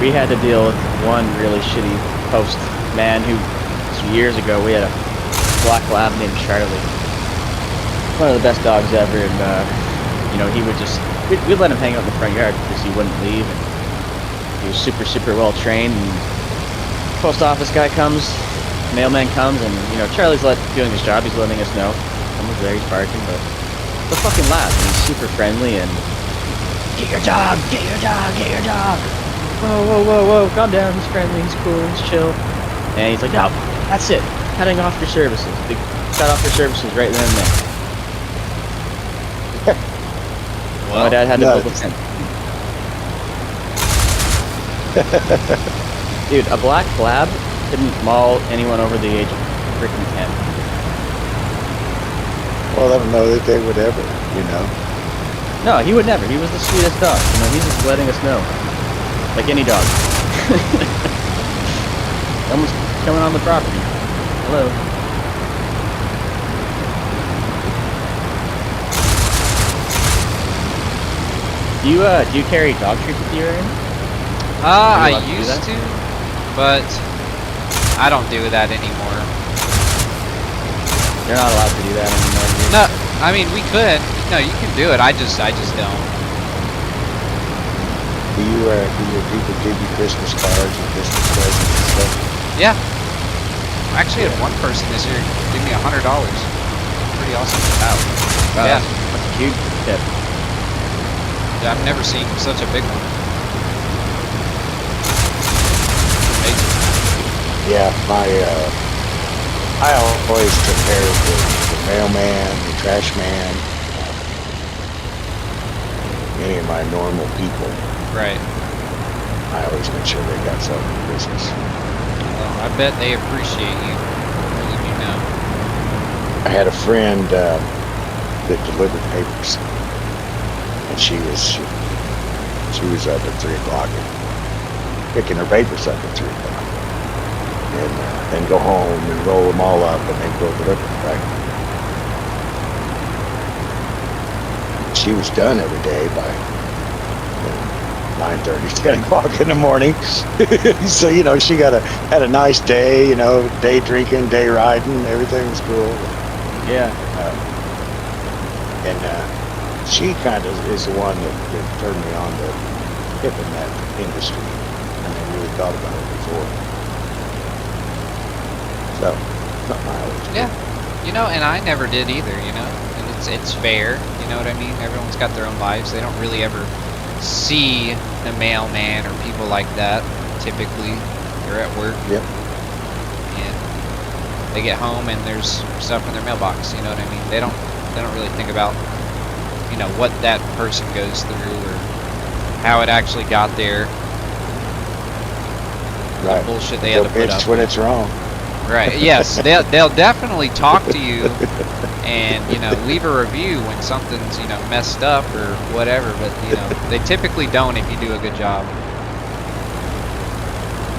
We had to deal with one really shitty post man who, years ago, we had a black lab named Charlie. One of the best dogs ever, and you know, he would just, we'd let him hang out in the front yard because he wouldn't leave. And he was super, super well trained. And post office guy comes, mailman comes, and you know, Charlie's doing his job. He's letting us know. Someone's there, he's barking, but the fucking lab. And he's super friendly and get your dog, get your dog, get your dog. Whoa, whoa, whoa, whoa! Calm down. He's friendly. He's cool. He's chill. And he's like, no, that's it. Cutting off your services. They cut off your services right then and there. Well, my dad had to build a fence. Dude, a black lab couldn't maul anyone over the age of freaking 10. Well, I don't know that they would ever, you know. No, he would never. He was the sweetest dog. You know, he's just letting us know. Like any dog. Someone's coming on the property. Hello. Do you carry dog treats with you, Aaron? I used to, but I don't do that anymore. You're not allowed to do that anymore. Dude. No, I mean we could. No, you can do it. I just don't. Do your people give you Christmas cards and Christmas presents and stuff? Yeah. I actually had one person this year give me $100. Pretty awesome. Wow. Yeah. That's a huge tip. Yeah, I've never seen such a big one. Amazing. Yeah, I always took care of the mailman, the trash man, any of my normal people. Right. I always make sure they got something for Christmas. Well, I bet they appreciate you. Really do know. I had a friend that delivered papers, and she was up at 3 o'clock picking her papers up at 3 o'clock, and then go home and roll them all up and then go deliver them, right? She was done every day by 9:30, 10 o'clock in the morning. So, you know, she had a nice day, you know, day drinking, day riding, everything was cool. Yeah. And she kind of is the one that turned me on to hip in that industry. I never really thought about it before. So, something I always do. Yeah. You know, and I never did either, you know. And it's fair, you know what I mean? Everyone's got their own lives. They don't really ever see the mailman or people like that. Typically, they're at work. Yep. And they get home and there's stuff in their mailbox, you know what I mean? They don't really think about, you know, what that person goes through or how it actually got there. Right. The bullshit they had to put up when it's wrong. Right. Yes, they'll definitely talk to you and, you know, leave a review when something's, you know, messed up or whatever, but, you know, they typically don't if you do a good job.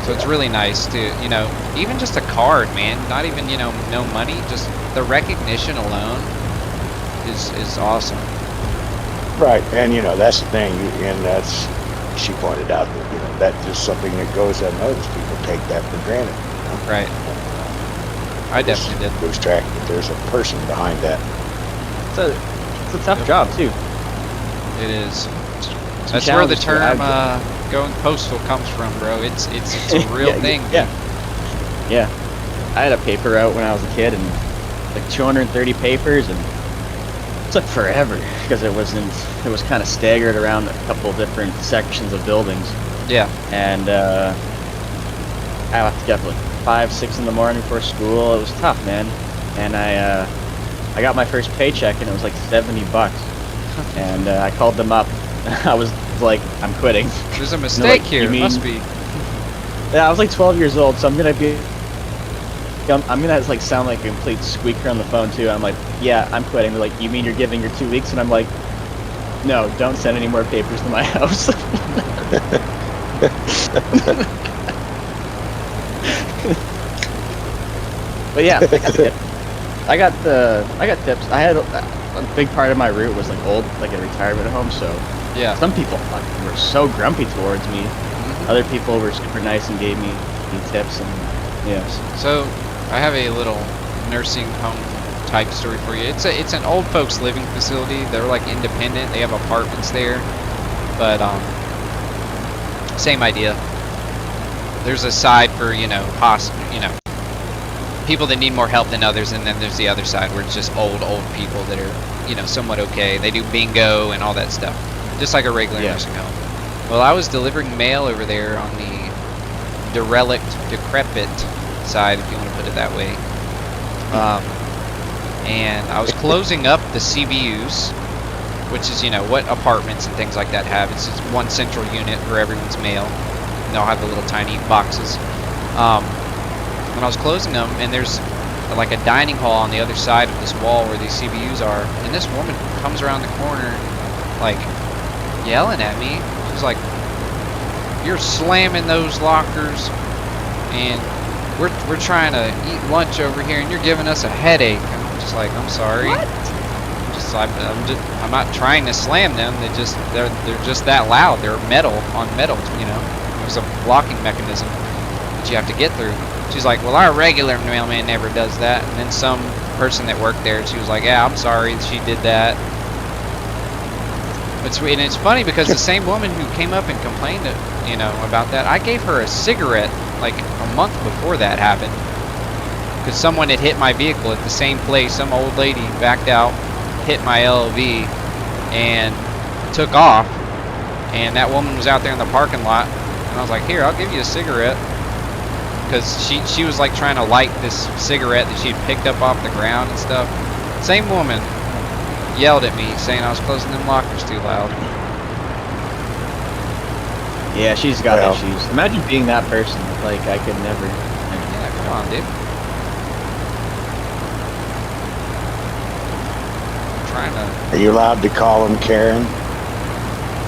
So it's really nice to, you know, even just a card, man, not even, you know, no money, just the recognition alone is awesome. Right, and you know, that's the thing, and that's, she pointed out that, you know, that's just something that goes unnoticed. People take that for granted. You know? Right. I definitely did. Lose track that there's a person behind that. It's a tough job too. It is. That's where the term going postal comes from, bro. It's a real thing. Yeah. Yeah. I had a paper route when I was a kid, and like 230 papers, and it took forever because it was kind of staggered around a couple different sections of buildings. Yeah. And I have to get up like 5, 6 in the morning before school. It was tough, man. And I got my first paycheck, and it was like $70. And I called them up. I was like, I'm quitting. There's a mistake here. It must be. Yeah, I was like 12 years old, so I'm gonna like sound like a complete squeaker on the phone too. I'm like, yeah, I'm quitting. They're like, you mean you're giving your 2 weeks? And I'm like, no, don't send any more papers to my house. But yeah, that's it. I got tips. I had a big part of my route was like a retirement home. So Yeah. some people were so grumpy towards me. Mhm. Other people were super nice and gave me tips and yes. So I have a little nursing home type story for you. It's an old folks living facility. They're like independent. They have apartments there, but same idea. There's a side for people that need more help than others, and then there's the other side where it's just old people that are somewhat okay. They do bingo and all that stuff, just like a regular nursing home. Well, I was delivering mail over there on the decrepit side, if you want to put it that way. And I was closing up the CBUs, which is what apartments and things like that have. It's just one central unit for everyone's mail. And they'll have the little tiny boxes. When I was closing them, and there's like a dining hall on the other side of this wall where these CBUs are, and this woman comes around the corner, like yelling at me. She's like, "You're slamming those lockers, and we're trying to eat lunch over here, and you're giving us a headache." And I'm just like, "I'm sorry." What? I'm not trying to slam them. They're just that loud. They're metal on metal. There's a blocking mechanism that you have to get through. She's like, "Well, our regular mailman never does that." And then some person that worked there, she was like, "Yeah, I'm sorry, she did that." And it's funny because the same woman who came up and complained, about that, I gave her a cigarette like a month before that happened, because someone had hit my vehicle at the same place. Some old lady backed out, hit my LLV, and took off. And that woman was out there in the parking lot, and I was like, "Here, I'll give you a cigarette." Because she was like trying to light this cigarette that she had picked up off the ground and stuff. Same woman yelled at me saying I was closing them lockers too loud. Yeah, she's got issues. Imagine being that person. Like, I could never. Yeah, come on, dude. I'm trying to. Are you allowed to call them Karen?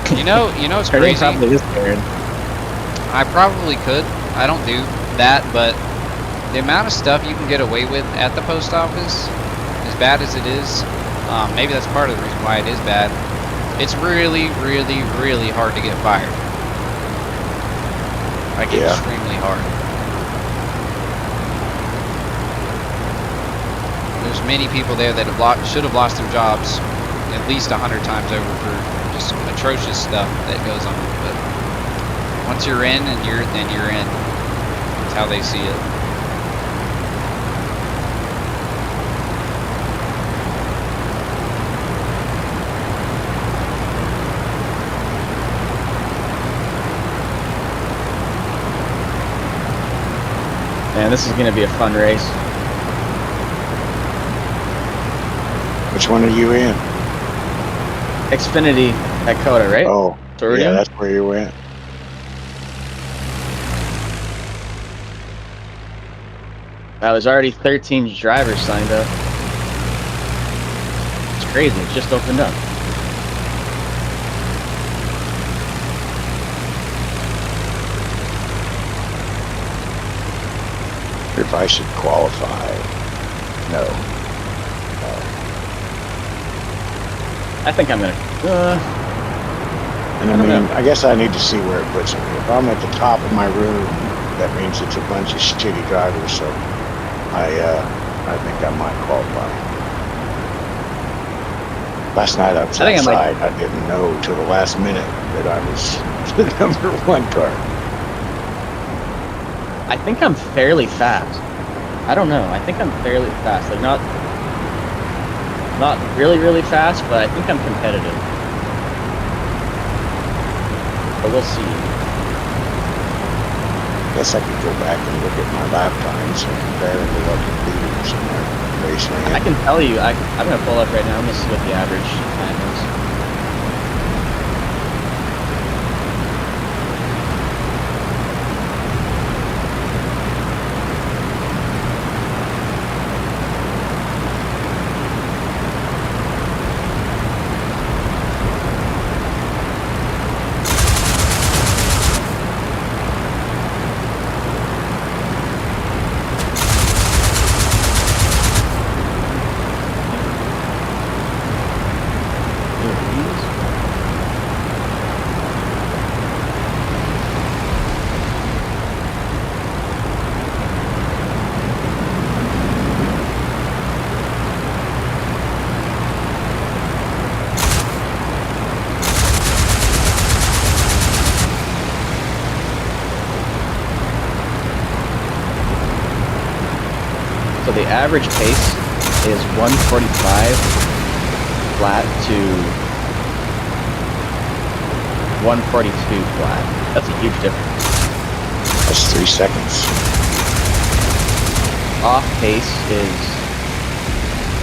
It's Her name crazy. probably is Karen. I probably could. I don't do that, but the amount of stuff you can get away with at the post office, as bad as it is, maybe that's part of the reason why it is bad. It's really, really, really hard to get fired. Like, extremely hard. There's many people there that should have lost their jobs at least 100 times over for just some atrocious stuff that goes on. But once you're in, then you're in. That's how they see it. Man, this is going to be a fun race. Which one are you in? Xfinity at Coda, right? Oh, yeah, that's where you went. There's already 13 drivers signed up. It's crazy. It just opened up. If I should qualify. No. I think I'm gonna. And I guess I need to see where it puts me. If I'm at the top of my room, that means it's a bunch of shitty drivers. So I think I might qualify. Last night I was outside. I didn't know till the last minute that I was the #1 car. I think I'm fairly fast. I don't know. I think I'm fairly fast. Like not really, really fast, but I think I'm competitive. But we'll see. Guess I could go back and look at my lap times and compare it to what the leaders in their race ran. I can tell you. I'm gonna pull up right now. I'm gonna see what the average time is. So the average pace is 145 flat to 142 flat. That's a huge difference. That's 3 seconds. Off pace is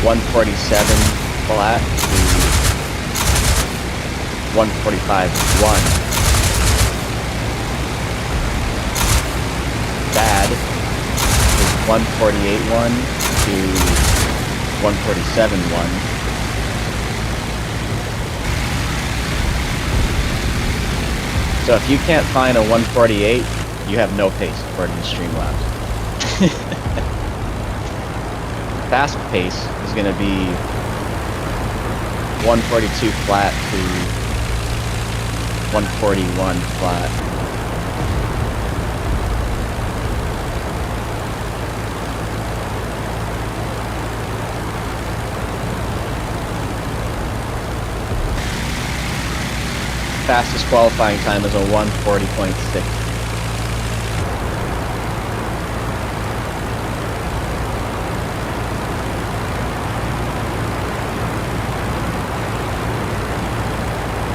147 flat to 145.1. Bad is 148.1 to 147.1. So if you can't find a 148, you have no pace according to Streamlabs. Fast pace is going to be 142 flat to 141 flat. Fastest qualifying time is a 140.6.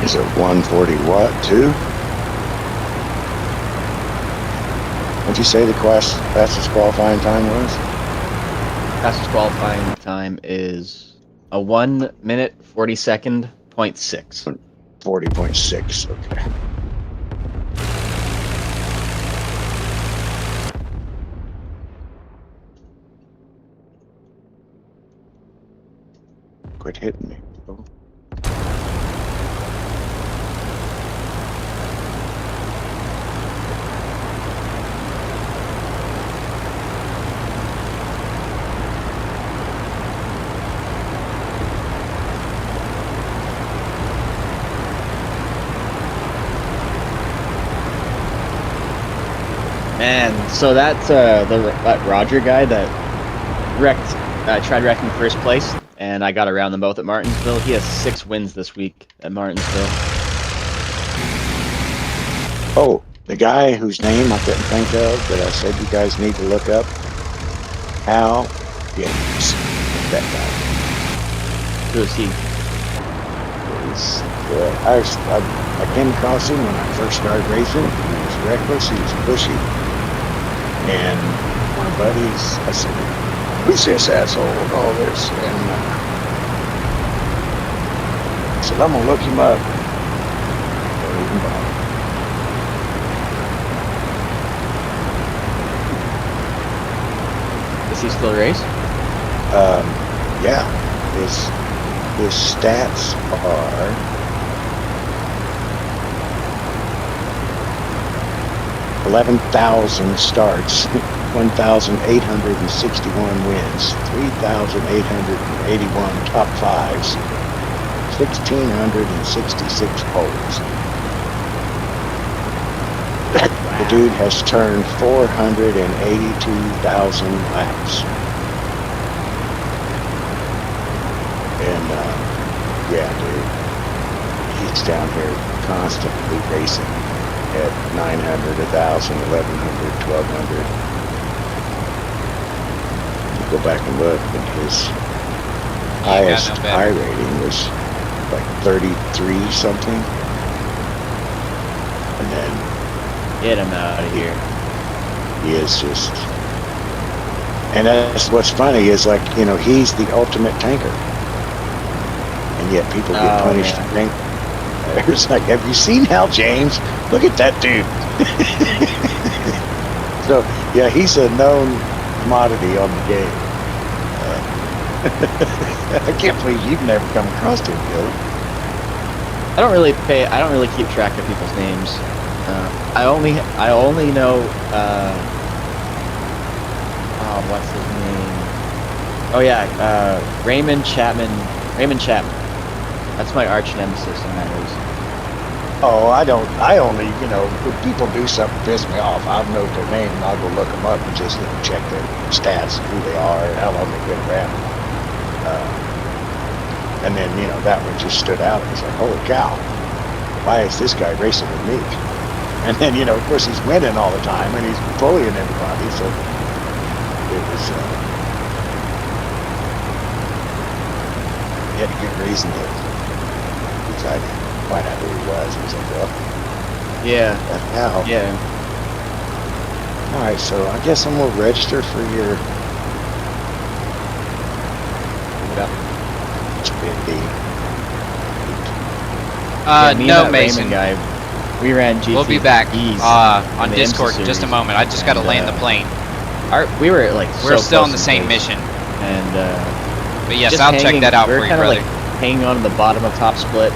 Is it 140 what, 2? What'd you say the fastest qualifying time was? Fastest qualifying time is a 1 minute 40 second 0.6. 40.6, okay. Quit hitting me. Oh. Man, so that that Roger guy that wrecked, I tried wrecking first place, and I got around them both at Martinsville. He has 6 wins this week at Martinsville. Oh, the guy whose name I couldn't think of that I said you guys need to look up. Hal James. That guy. Who is he? I came across him when I first started racing. He was reckless, he was pushy. And my buddies, I said, who's this asshole and all this? And I said, I'm going to look him up. Don't even bother. Does he still race? Yeah, his stats are 11,000 starts, 1,861 wins, 3,881 top fives, 1,666 poles. The dude has turned 482,000 laps. And, yeah, dude, he's down here constantly racing at 900, 1,000, 1,100, 1,200. You go back and look, and his highest I rating was like 33 something. And then Get him out of here. he is just, and that's what's funny is, like, you know, he's the ultimate tanker. And yet people get punished for tank. It's like, have you seen Hal James? Look at that dude. So, yeah, he's a known commodity on the game. I can't believe you've never come across him, Bill. I don't really keep track of people's names. I only know, oh, what's his name? Oh yeah, Raymond Chapman. That's my arch nemesis in that race. Oh, I only, you know, when people do something piss me off, I'll know their name and I'll go look them up and just, you know, check their stats, who they are, and how long they've been around. And then, you know, that one just stood out. It's like, holy cow, why is this guy racing with me? And then, you know, of course, he's winning all the time and he's bullying everybody. So it was, he had a good reason to. Because I didn't find out who he was. He was like, well, Yeah. what the hell? Yeah. All right, so I guess I'm gonna register for your XBD. Me and No, that Mason. Raymond guy, we ran GT. We'll be back on the Discord in IMSA just a series, moment. I just got to and, land the plane. We were like We're so still close on the in same place. mission. And But yes, just I'll check hanging- that out we for were you, kinda, brother. like hanging on the bottom of top split,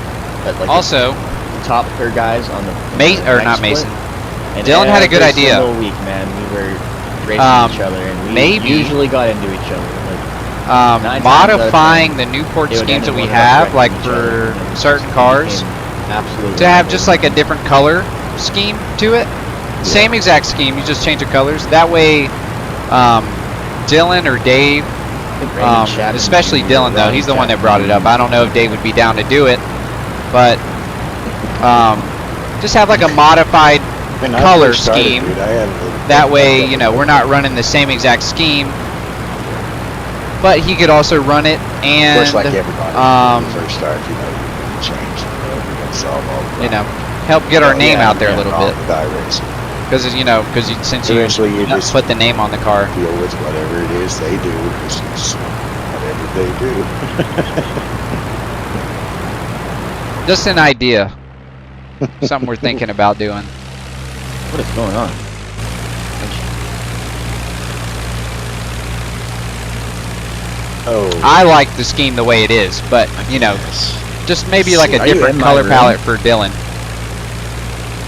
but like Also, the top third guys on the not next Mason. split. And Dylan had a good every idea. single week, man, we were racing each other, and we maybe- usually got into each other. Like, 9 times out of modifying 10, the Newport it would schemes end that in we one of us have, wrecking like each other, for and certain it cars, became absolutely to have rivalry. just like a different color scheme to it. Same exact scheme, you just change the colors. That way, Dylan or Dave, I think Raymond Chapman especially Jr., Dylan though, Ronnie he's the one that Chapman brought it up. Jr. I don't know if Dave would be down to do it, but just have like a modified When I color first started, scheme. dude, I had a little That way, you know, we're not running the same exact scheme, but he could also run it Of and, course, like everybody, when you first start, you know, you change. You can solve all the you know, problems. help get our Oh, name yeah, out there a yeah, little wrong bit. with iRacing. Because, you know, since you Eventually, you just put the name on the car. deal with whatever it is they do. It's whatever they do. Just an idea. Something we're thinking about doing. What is going on? Oh, I like the scheme the way it is, but, you know, just maybe like a Are you different in my color room? palette for Dylan.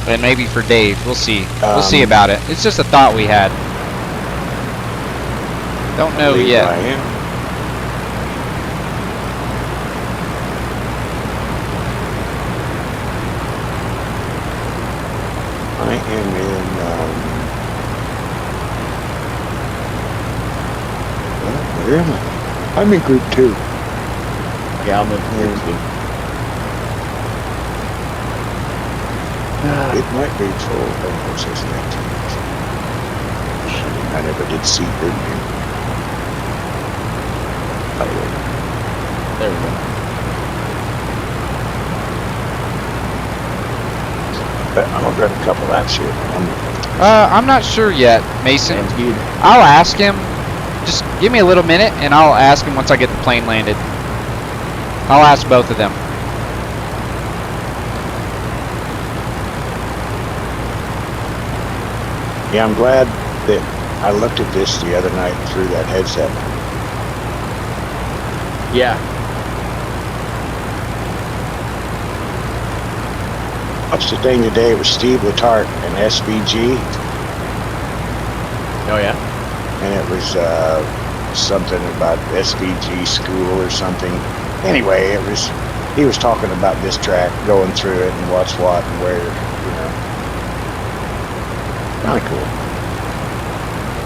And maybe for Dave. We'll see. We'll see about it. It's just a thought we had. Don't know believe yet. I am. I am in. Well, where am I? I'm in group 2. Yeah, I'm in here too. It might be full. Oh, it says 19. I never did see group name. There we go. But I'm gonna run a couple laps here. I'm not sure yet, Mason. Sounds good. I'll ask him. Just give me a little minute, and I'll ask him once I get the plane landed. I'll ask both of them. Yeah, I'm glad that I looked at this the other night through that headset. Yeah. I watched the thing today with Steve Letarte and SVG, Oh yeah. and it was something about SVG school or something. Anyway, he was talking about this track, going through it and what's what and where, you know. Kind of cool.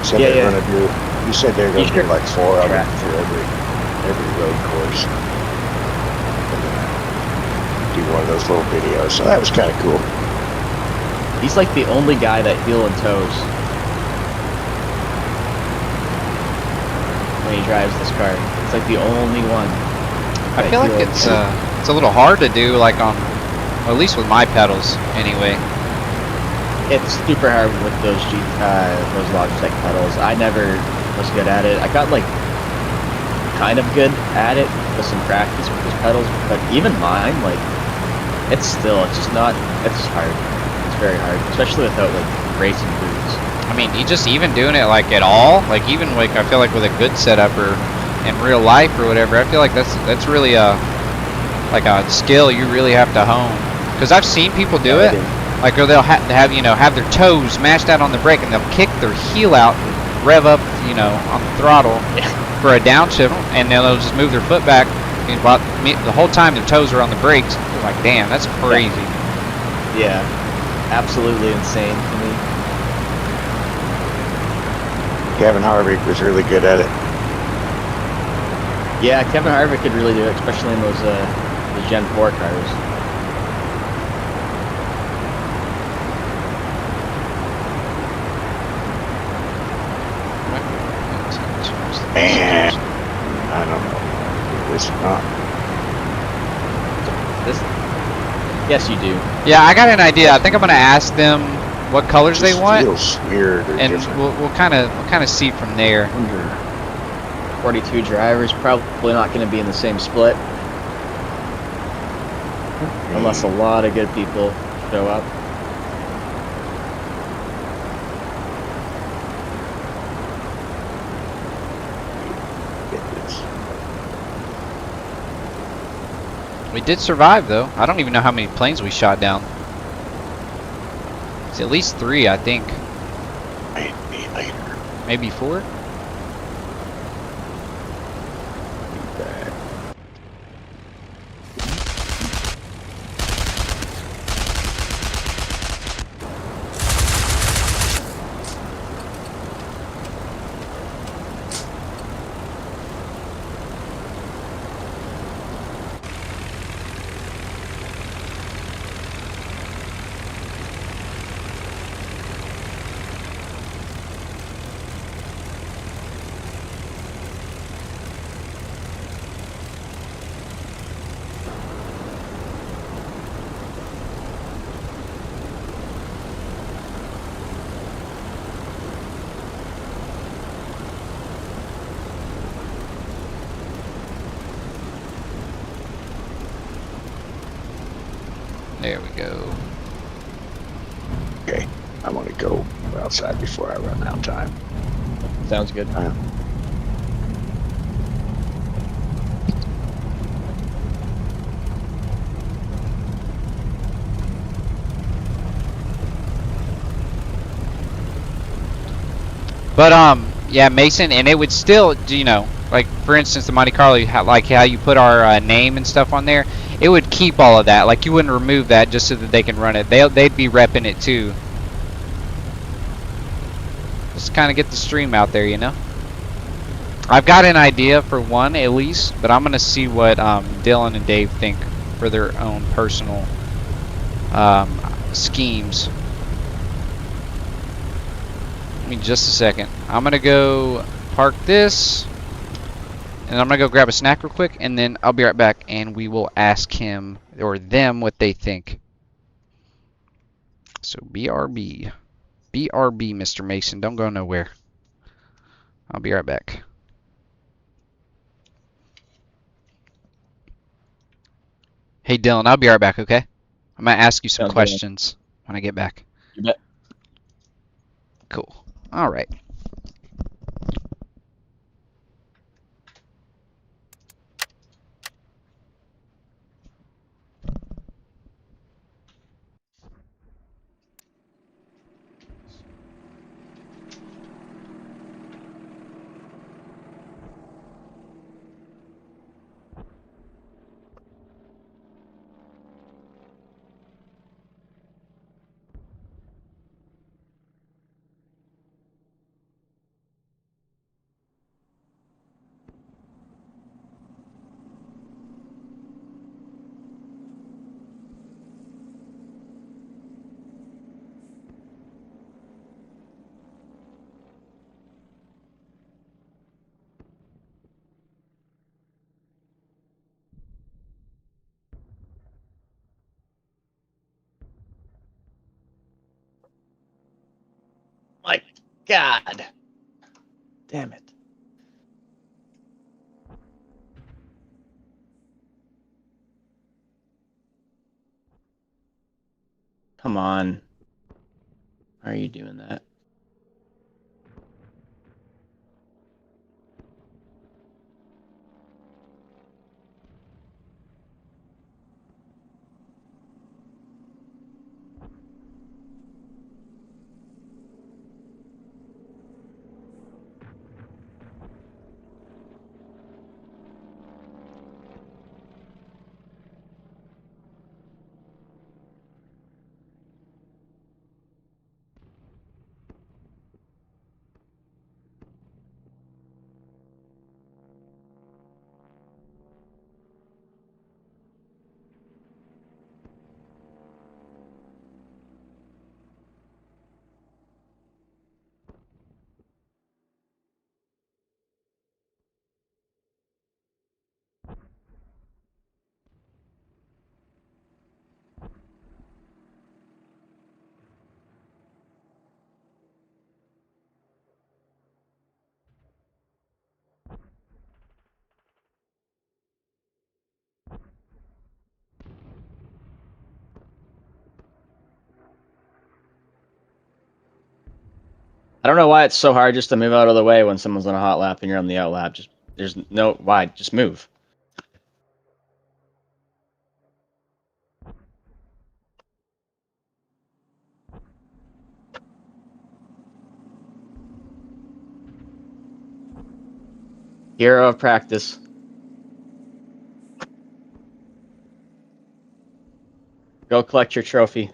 Said Yeah, they're yeah. gonna do. You said they're gonna do like 4 of them Track. for every road course. Do one of those little videos. So that was kind of cool. He's like the only guy that heel and toes when he drives this car. It's like the only one. I feel like it's a little hard to do, like on, well, at least with my pedals, anyway. It's super hard with those Logitech pedals. I never was good at it. I got like kind of good at it with some practice with those pedals, but even mine, like, it's just hard. It's very hard, especially without like racing boots. I mean, you just even doing it like at all, like even like I feel like with a good setup or in real life or whatever, I feel like that's really a skill you really have to hone. Because I've seen people do it, like, or they'll have their toes mashed out on the brake and they'll kick their heel out, and rev up, on the throttle for a downshift, and then they'll just move their foot back. And the whole time their toes are on the brakes. You're like, damn, that's crazy. Yeah, absolutely insane to me. Kevin Harvick was really good at it. Yeah, Kevin Harvick could really do it, especially in those Gen 4 cars. And I don't know. It's not. This. Yes, you do. Yeah, I got an idea. I think I'm gonna ask them what colors they Just want, feels weird or and different. we'll kind of see from there. 42 drivers probably not going to be in the same split unless a lot of good people show up. We did survive though. I don't even know how many planes we shot down. It's at least 3, I think. Maybe later. Maybe 4. There we go. Okay, I'm gonna go outside before I run out of time. Sounds good. But yeah, Mason, and it would still, you know, like for instance, the Monte Carlo, like how you put our name and stuff on there, it would keep all of that. Like you wouldn't remove that just so that they can run it. They'd be repping it too. Just kind of get the stream out there, you know. I've got an idea for one at least, but I'm gonna see what Dylan and Dave think for their own personal schemes. Give me just a second. I'm gonna go park this, and I'm gonna go grab a snack real quick, and then I'll be right back, and we will ask him or them what they think. So BRB, Mr. Mason, don't go nowhere. I'll be right back. Hey Dylan, I'll be right back, okay? I'm gonna ask you some Sounds good. questions when I get back. You bet. Cool. All right. My God. Damn it. Come on. Why are you doing that? don't know why it's so hard just to move out of the way when someone's on a hot lap and you're on the out lap. Just there's no why. Just move. Hero of practice. Go collect your trophy.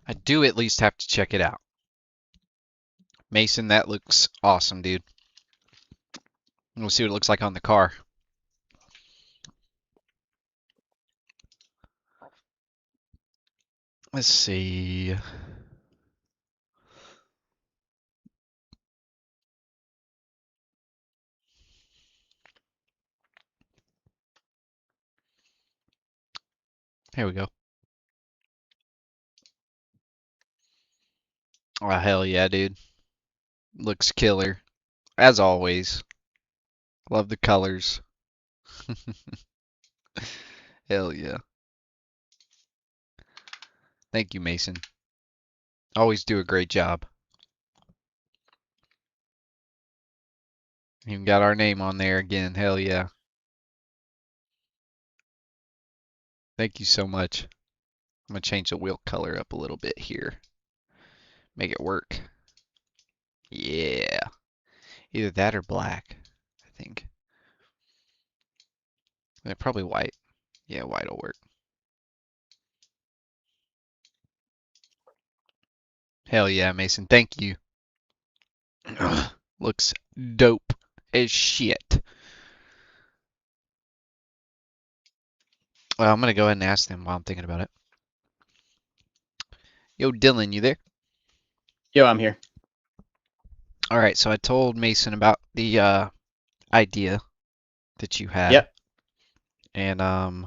I do at least have to check it out. Mason, that looks awesome, dude. We'll see what it looks like on the car. Let's see. Here we go. Oh, hell yeah, dude. Looks killer. As always. Love the colors. Hell yeah. Thank you, Mason. Always do a great job. Even got our name on there again. Hell yeah. Thank you so much. I'm going to change the wheel color up a little bit here. Make it work. Yeah. Either that or black, I think. Probably white. Yeah, white will work. Hell yeah, Mason. Thank you. Looks dope as shit. Well, I'm gonna go ahead and ask them while I'm thinking about it. Yo, Dylan, you there? Yo, I'm here. All right, so I told Mason about the idea that you had, Yep. and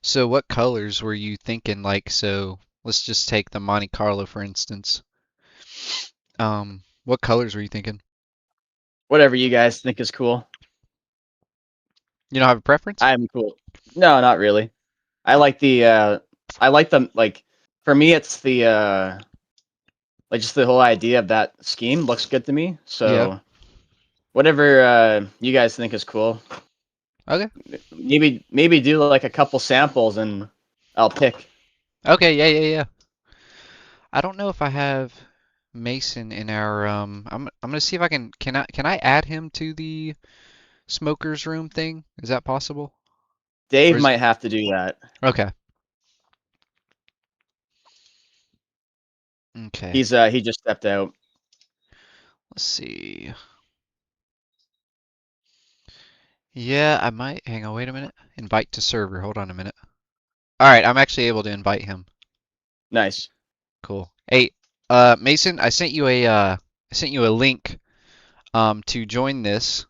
so what colors were you thinking? Like, so let's just take the Monte Carlo for instance. What colors were you thinking? Whatever you guys think is cool. You don't have a preference? I'm cool. No, not really. I like the like for me it's the like just the whole idea of that scheme looks good to me. Yeah. So whatever you guys think is cool. Okay. Maybe do like a couple samples and I'll pick. Okay. Yeah. Yeah. Yeah. I don't know if I have Mason in our I'm gonna see if I can I add him to the smokers room thing? Is that possible? Or Dave is might have to do that. okay. Okay. He just stepped out. Let's see. Yeah, I might. Hang on, wait a minute. Invite to server. Hold on a minute. All right, I'm actually able to invite him. Nice. Cool. Hey, Mason, I sent you a link to join this,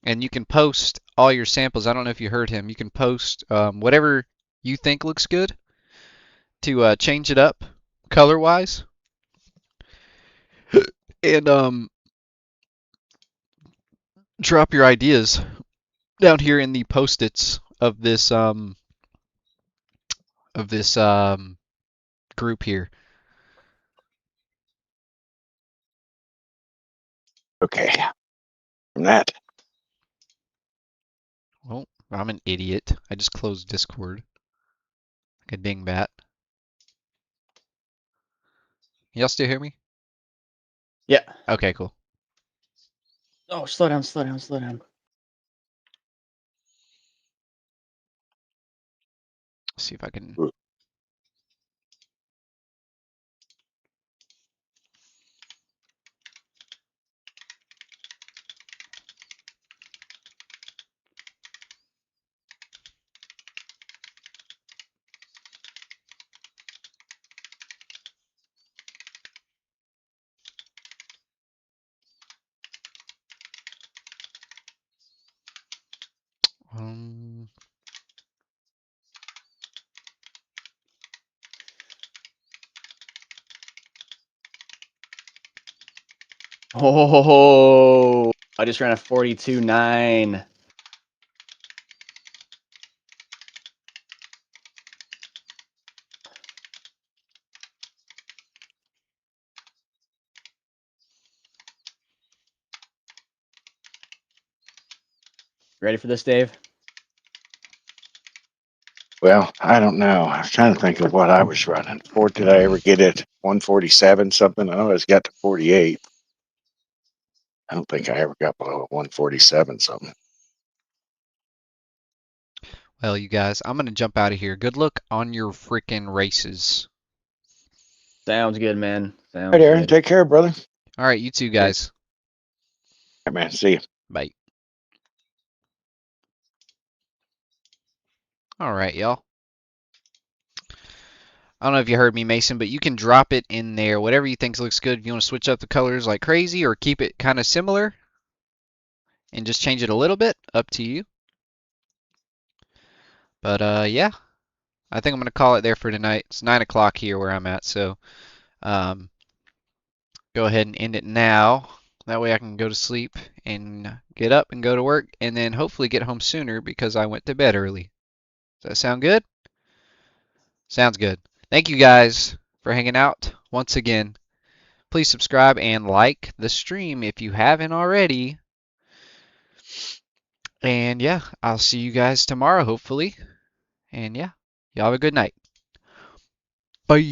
and you can post all your samples. I don't know if you heard him. You can post whatever you think looks good to change it up color-wise, and drop your ideas down here in the post-its of this group here. Okay. From that. Well, I'm an idiot. I just closed Discord like a dingbat. Y'all still hear me? Yeah. Okay, cool. Oh, slow down, slow down, slow down. Let's see if I can. Um, Oh, I just ran a 42.9. Ready for this, Dave? Well, I don't know. I was trying to think of what I was running. Or did I ever get it 147 something? I know it's got to 48. I don't think I ever got below 147 something. well, you guys, I'm gonna jump out of here. Good luck on your freaking races. Sounds good, man. All Sounds right, Aaron. good. Take care, brother. All right, you two guys. All right, man. See you. Bye. All right, y'all. I don't know if you heard me, Mason, but you can drop it in there. Whatever you think looks good. If you want to switch up the colors like crazy or keep it kind of similar and just change it a little bit, up to you. But yeah, I think I'm gonna call it there for tonight. It's 9 o'clock here where I'm at, so um, go ahead and end it now. That way I can go to sleep and get up and go to work and then hopefully get home sooner because I went to bed early. Does that sound good? Sounds good. Thank you guys for hanging out once again. Please subscribe and like the stream if you haven't already. And yeah, I'll see you guys tomorrow, hopefully. And yeah, y'all have a good night. Bye.